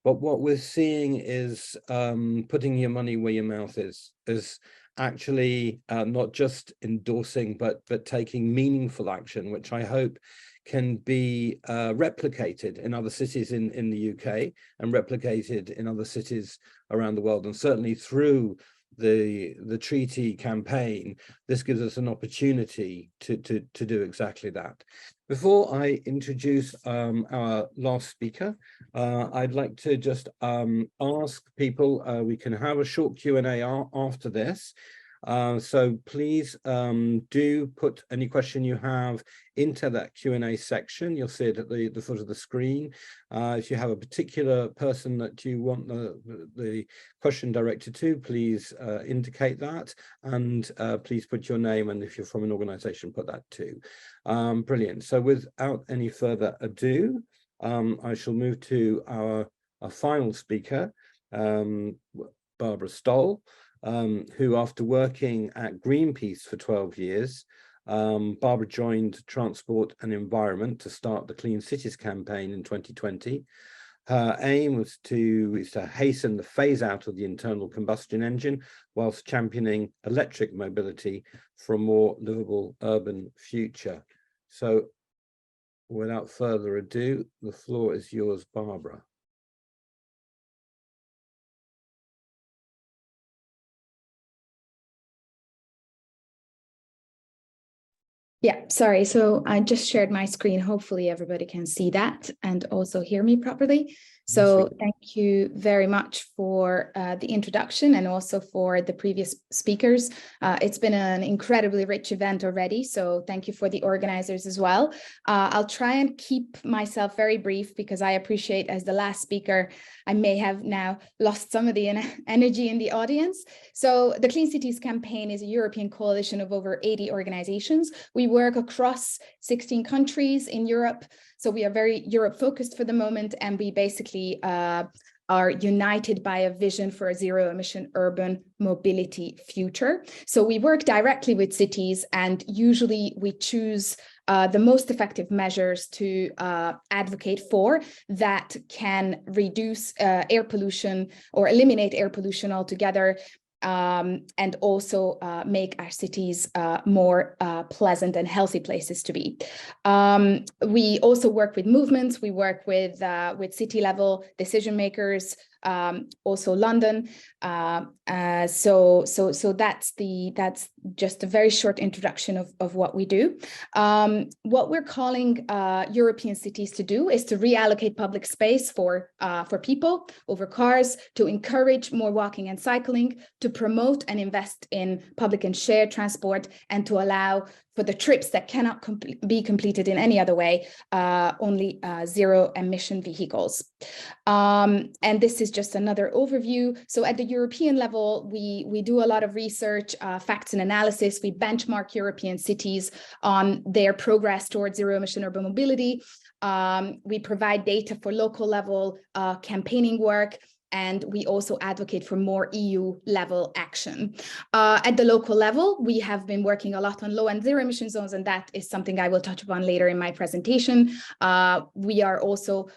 But what we're seeing is putting your money where your mouth is actually not just endorsing, but taking meaningful action, which I hope can be replicated in other cities in the UK and replicated in other cities around the world. And certainly through the treaty campaign, this gives us an opportunity to do exactly that. Before I introduce our last speaker, I'd like to just ask people, we can have a short Q&A after this. So please do put any question you have into that Q&A section. You'll see it at the foot of the screen. If you have a particular person that you want the question directed to, please indicate that, and please put your name, and if you're from an organization, put that too. Brilliant. So without any further ado, I shall move to our final speaker, Barbara Stoll, who, after working at Greenpeace for 12 years, Barbara joined Transport and Environment to start the Clean Cities campaign in 2020. Her aim was to hasten the phase out of the internal combustion engine whilst championing electric mobility for a more livable urban future. So without further ado, the floor is yours, Barbara. Yeah, sorry. So I just shared my screen. Hopefully everybody can see that and also hear me properly. So thank you very much for the introduction and also for the previous speakers. It's been an incredibly rich event already, so thank you for the organizers as well. I'll try and keep myself very brief because I appreciate, as the last speaker, I may have now lost some of the energy in the audience. So the Clean Cities campaign is a European coalition of over 80 organizations. We work across 16 countries in Europe. So we are very Europe focused for the moment, and we basically are united by a vision for a zero emission urban mobility future. So we work directly with cities, and usually we choose the most effective measures to advocate for that can reduce air pollution or eliminate air pollution altogether, and also make our cities more pleasant and healthy places to be. We also work with movements. We work with city level decision makers, also London. So that's just a very short introduction of what we do. What we're calling European cities to do is to reallocate public space for people over cars, to encourage more walking and cycling, to promote and invest in public and shared transport, and to allow for the trips that cannot be completed in any other way, only zero emission vehicles. And this is just another overview. So at the European level, we do a lot of research, facts and analysis. We benchmark European cities on their progress towards zero emission urban mobility. We provide data for local level campaigning work, and we also advocate for more EU level action. At the local level, we have been working a lot on low and zero emission zones, and that is something I will touch upon later in my presentation. We are also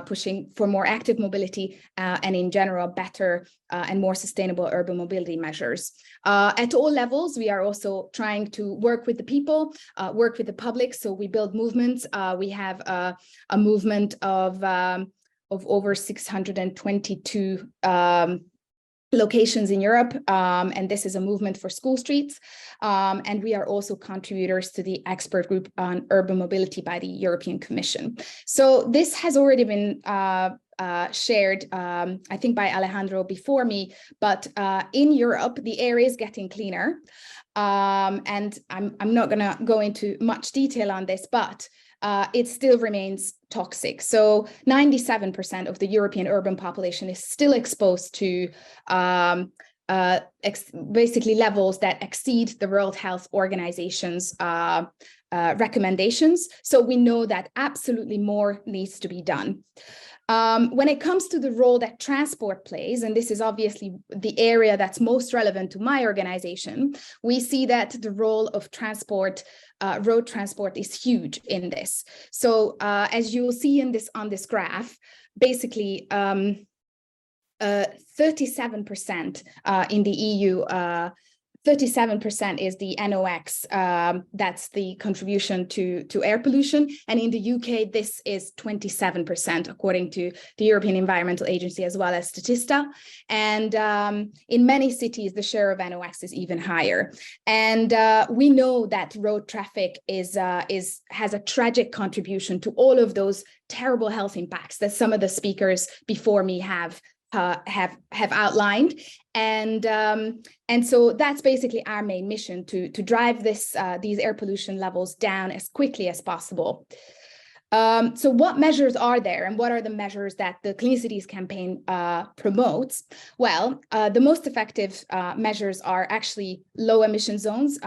pushing for more active mobility and in general, better and more sustainable urban mobility measures. At all levels, we are also trying to work with the people, work with the public. So we build movements. We have a movement of over 622 locations in Europe, and this is a movement for school streets. And we are also contributors to the expert group on urban mobility by the European Commission. So this has already been shared, I think, by Alejandro before me, but in Europe, the air is getting cleaner. And I'm not going to go into much detail on this, but it still remains toxic. So 97% of the European urban population is still exposed to basically levels that exceed the World Health Organization's recommendations. So we know that absolutely more needs to be done. When it comes to the role that transport plays, and this is obviously the area that's most relevant to my organization, we see that the role of transport, road transport, is huge in this. So as you will see on this graph, basically 37% in the EU, 37% is the NOx, that's the contribution to air pollution. And in the UK, this is 27%, according to the European Environmental Agency, as well as Statista. And in many cities, the share of NOx is even higher. And we know that road traffic has a tragic contribution to all of those terrible health impacts that some of the speakers before me have outlined, and so that's basically our main mission, to drive these air pollution levels down as quickly as possible. So what measures are there, and what are the measures that the Clean Cities campaign promotes? Well, the most effective measures are actually low emission zones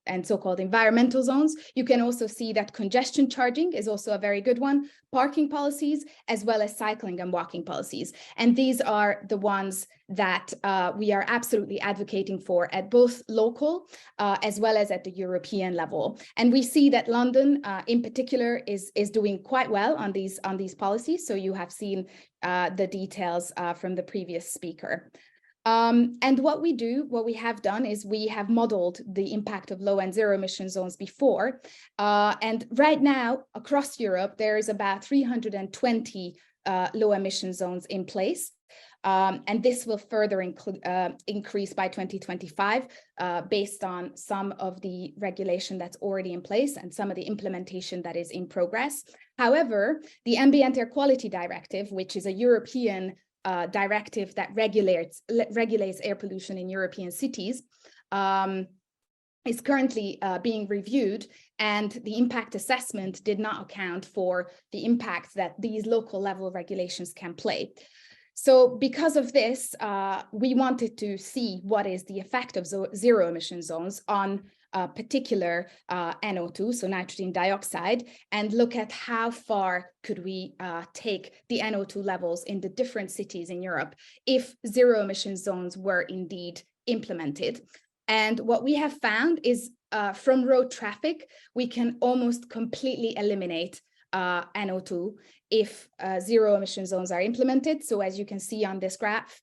and so-called environmental zones. You can also see that congestion charging is also a very good one, parking policies, as well as cycling and walking policies. And these are the ones that we are absolutely advocating for at both local as well as at the European level. And we see that London in particular is doing quite well on these policies. So you have seen the details from the previous speaker. And what we have done is we have modeled the impact of low and zero emission zones before. And right now across Europe, there is about 320 low emission zones in place. And this will further increase by 2025 based on some of the regulation that's already in place and some of the implementation that is in progress. However, the Ambient Air Quality Directive, which is a European directive that regulates air pollution in European cities, is currently being reviewed, and the impact assessment did not account for the impact that these local level regulations can play. So because of this, we wanted to see what is the effect of zero emission zones on particular NO2, so nitrogen dioxide, and look at how far could we take the NO2 levels in the different cities in Europe if zero emission zones were indeed implemented. And what we have found is from road traffic, we can almost completely eliminate NO2 if zero emission zones are implemented. So as you can see on this graph,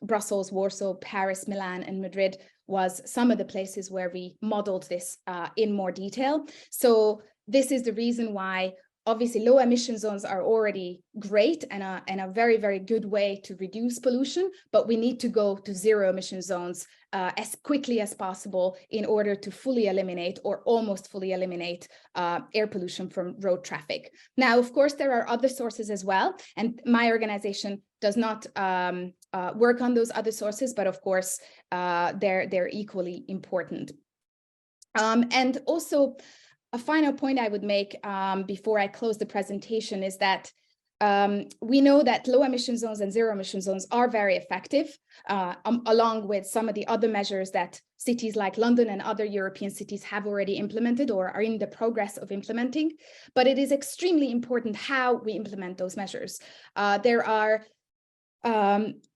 Brussels, Warsaw, Paris, Milan, and Madrid was some of the places where we modeled this in more detail. So this is the reason why obviously low emission zones are already great and a very, very good way to reduce pollution, but we need to go to zero emission zones as quickly as possible in order to fully eliminate or almost fully eliminate air pollution from road traffic. Now, of course, there are other sources as well, and my organization does not work on those other sources, but of course, they're equally important. And also, a final point I would make before I close the presentation is that we know that low emission zones and zero emission zones are very effective, along with some of the other measures that cities like London and other European cities have already implemented or are in the progress of implementing. But it is extremely important how we implement those measures.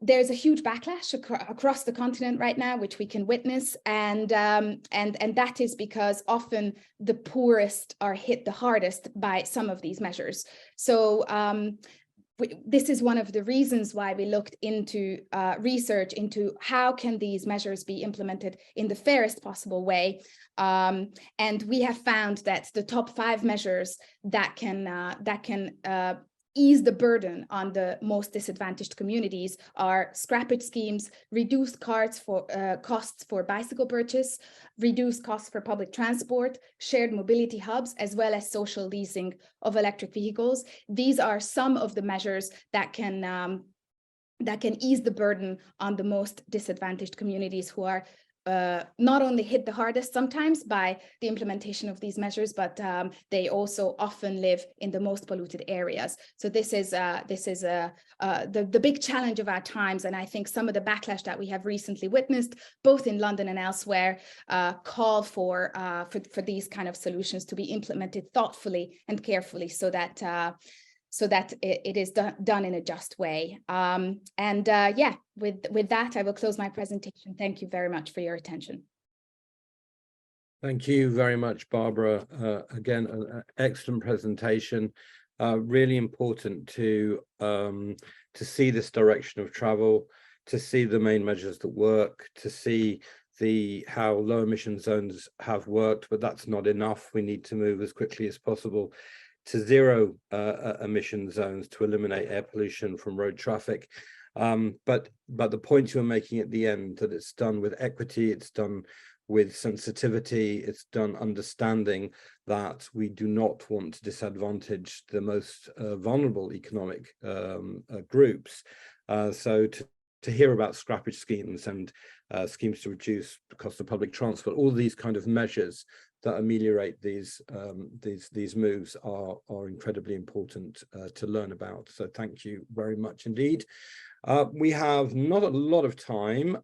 There's a huge backlash across the continent right now, which we can witness, and that is because often the poorest are hit the hardest by some of these measures. So this is one of the reasons why we looked into research into how can these measures be implemented in the fairest possible way. And we have found that the top 5 measures that can ease the burden on the most disadvantaged communities are scrappage schemes, reduced costs for bicycle purchase, reduced costs for public transport, shared mobility hubs, as well as social leasing of electric vehicles. These are some of the measures that can ease the burden on the most disadvantaged communities who are not only hit the hardest sometimes by the implementation of these measures, but they also often live in the most polluted areas. So this is the big challenge of our times, and I think some of the backlash that we have recently witnessed, both in London and elsewhere, call for these kind of solutions to be implemented thoughtfully and carefully, so that it is done in a just way. Yeah, with that, I will close my presentation. Thank you very much for your attention. Thank you very much, Barbara. Again, an excellent presentation. Really important to see this direction of travel, to see the main measures that work, to see how low emission zones have worked, but that's not enough. We need to move as quickly as possible to zero emission zones to eliminate air pollution from road traffic. But the point you're making at the end, that it's done with equity, it's done with sensitivity, it's done understanding that we do not want to disadvantage the most vulnerable economic groups. So to hear about scrappage schemes and schemes to reduce the cost of public transport, all these kind of measures that ameliorate these moves are incredibly important to learn about. So thank you very much indeed. We have not a lot of time.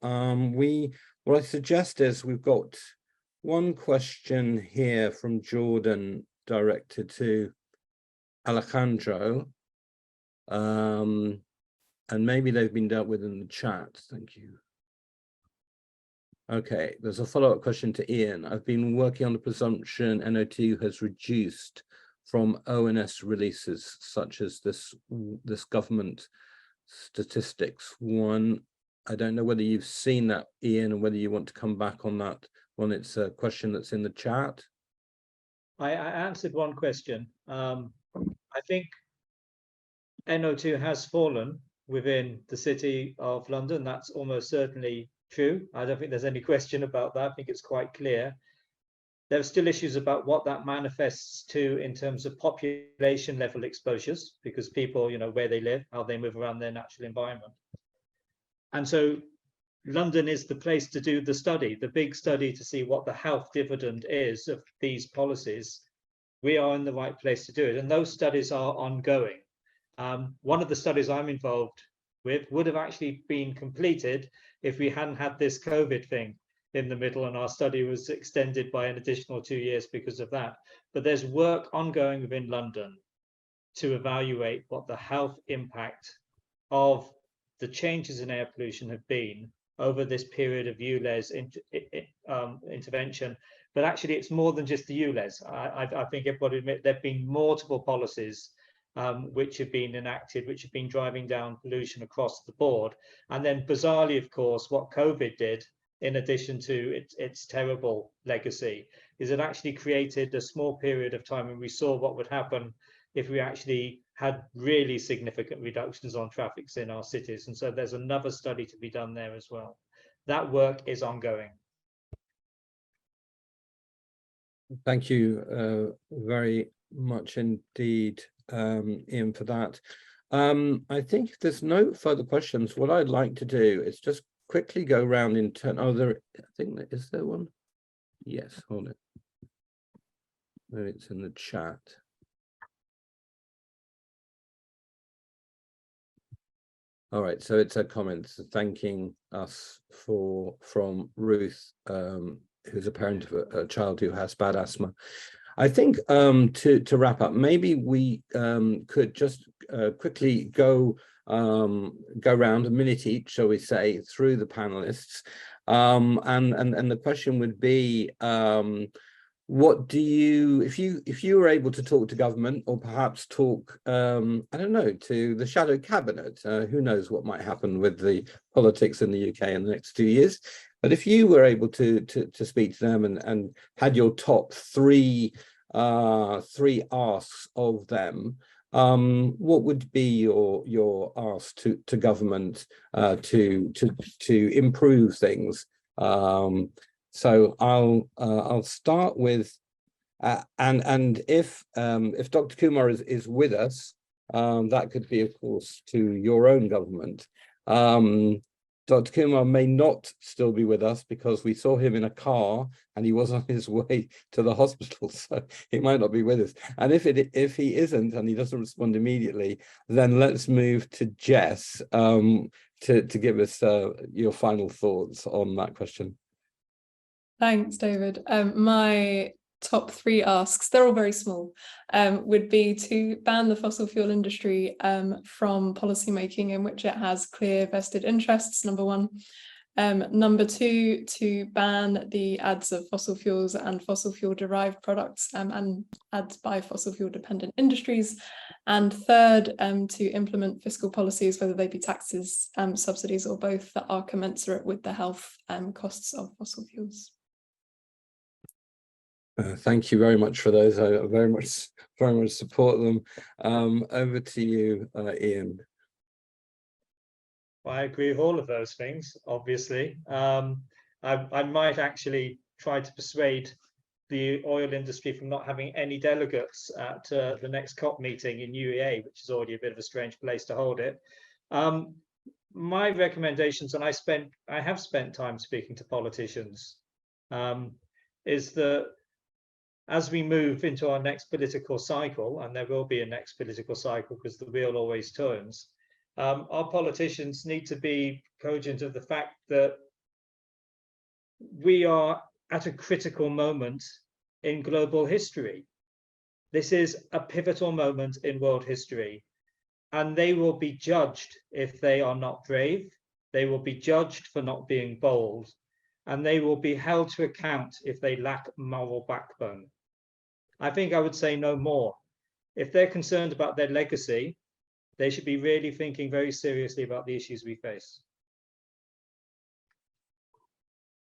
What I suggest is we've got one question here from Jordan directed to Alejandro, and maybe they've been dealt with in the chat. Thank you. Okay, there's a follow-up question to Ian. I've been working on the presumption NO2 has reduced from ONS releases, such as this government statistics one. I don't know whether you've seen that, Ian, or whether you want to come back on that one. It's a question that's in the chat. I answered one question. I think NO2 has fallen within the City of London. That's almost certainly true. I don't think there's any question about that. I think it's quite clear. There are still issues about what that manifests to in terms of population level exposures, because people, where they live, how they move around their natural environment. And so London is the place to do the study, the big study, to see what the health dividend is of these policies. We are in the right place to do it. And those studies are ongoing. One of the studies I'm involved with would have actually been completed if we hadn't had this COVID thing in the middle, and our study was extended by an additional 2 years because of that. But there's work ongoing within London to evaluate what the health impact of the changes in air pollution have been over this period of ULEZ intervention. But actually, it's more than just the ULEZ. I think everybody admit there have been multiple policies which have been enacted, which have been driving down pollution across the board. And then bizarrely, of course, what COVID did, in addition to its terrible legacy, is it actually created a small period of time when we saw what would happen if we actually had really significant reductions on traffics in our cities. And so there's another study to be done there as well. That work is ongoing. Thank you very much indeed, Ian, for that. I think if there's no further questions, what I'd like to do is just quickly go around in turn. Oh, I think is there one? Yes, hold it. Maybe it's in the chat. All right, so it's a comment thanking us from Ruth, who's a parent of a child who has bad asthma. I think to wrap up, maybe we could just quickly go around a minute each, shall we say, through the panelists, and the question would be, what do you, if you were able to talk to government, or perhaps talk, I don't know, to the shadow cabinet, who knows what might happen with the politics in the UK in the next 2 years, but if you were able to speak to them and had your top three asks of them, what would be your ask to government to improve things? So I'll start with, and if Dr. Kumar is with us, that could be, of course, to your own government. Dr. Kumar may not still be with us because we saw him in a car and he was on his way to the hospital, so he might not be with us. And if he isn't and he doesn't respond immediately, then let's move to Jess to give us your final thoughts on that question. Thanks, David. My top 3 asks, they're all very small, would be to ban the fossil fuel industry from policymaking in which it has clear vested interests, number 1. Number 2, to ban the ads of fossil fuels and fossil fuel derived products and ads by fossil fuel dependent industries. And 3rd, to implement fiscal policies, whether they be taxes, subsidies, or both, that are commensurate with the health costs of fossil fuels. Thank you very much for those. I very much support them. Over to you, Ian. I agree with all of those things, obviously. I might actually try to persuade the oil industry from not having any delegates at the next COP meeting in UEA, which is already a bit of a strange place to hold it. My recommendations, and I have spent time speaking to politicians, is that as we move into our next political cycle, and there will be a next political cycle because the wheel always turns, our politicians need to be cogent of the fact that we are at a critical moment in global history. This is a pivotal moment in world history, and they will be judged if they are not brave. They will be judged for not being bold, and they will be held to account if they lack moral backbone. I think I would say no more. If they're concerned about their legacy, they should be really thinking very seriously about the issues we face.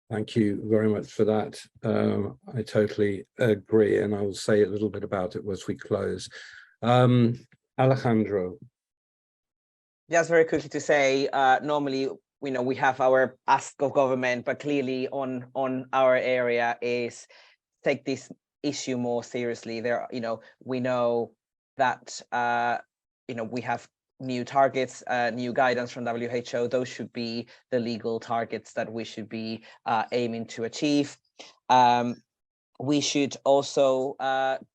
Thank you very much for that. I totally agree, and I will say a little bit about it as we close. Alejandro. Just very quickly to say, normally, we have our ask of government, but clearly on our area is take this issue more seriously. We know that we have new targets, new guidance from WHO. Those should be the legal targets that we should be aiming to achieve. We should also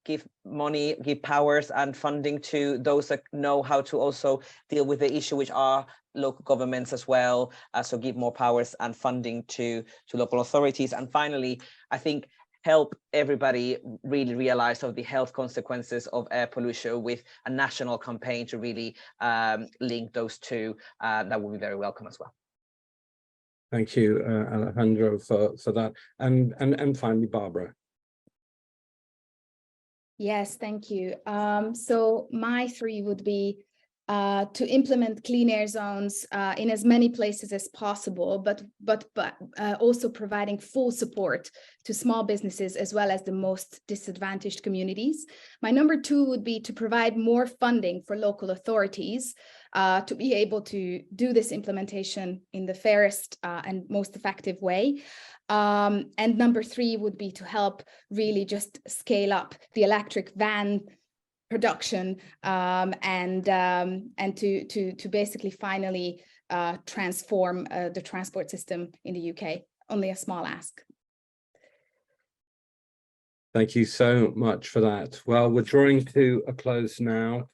give money, give powers and funding to those that know how to also deal with the issue, which are local governments as well. So give more powers and funding to local authorities. And finally, I think help everybody really realize of the health consequences of air pollution with a national campaign to really link those two. That would be very welcome as well. Thank you, Alejandro, for that. And finally, Barbara. Yes, thank you. So my 3 would be to implement clean air zones in as many places as possible, but also providing full support to small businesses as well as the most disadvantaged communities. My number 2 would be to provide more funding for local authorities to be able to do this implementation in the fairest and most effective way. And number 3 would be to help really just scale up the electric van production and to basically finally transform the transport system in the UK. Only a small ask. Thank you so much for that. Well, we're drawing to a close now.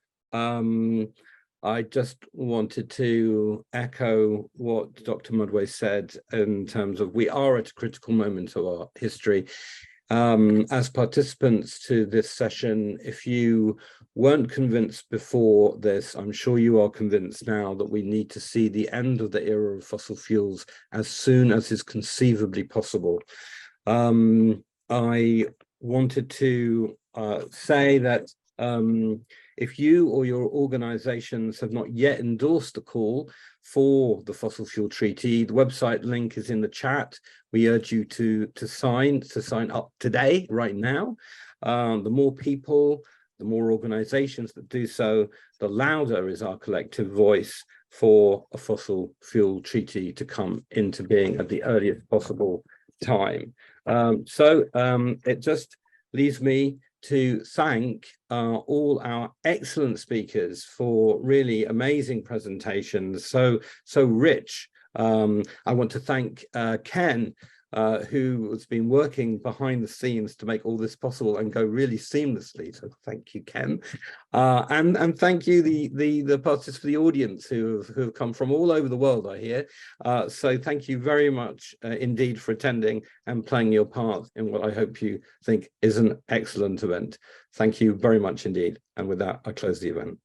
I just wanted to echo what Dr. Mudway said in terms of we are at a critical moment of our history. As participants to this session, if you weren't convinced before this, I'm sure you are convinced now that we need to see the end of the era of fossil fuels as soon as is conceivably possible. I wanted to say that if you or your organizations have not yet endorsed the call for the Fossil Fuel Treaty, the website link is in the chat. We urge you to sign up today, right now. The more people, the more organizations that do so, the louder is our collective voice for a fossil fuel treaty to come into being at the earliest possible time. It just leaves me to thank all our excellent speakers for really amazing presentations, so rich I want to thank Ken, who has been working behind the scenes to make all this possible and go really seamlessly. So thank you, Ken. And thank you, the participants, the audience who have come from all over the world, I hear. So thank you very much indeed for attending and playing your part in what I hope you think is an excellent event. Thank you very much indeed. And with that, I close the event.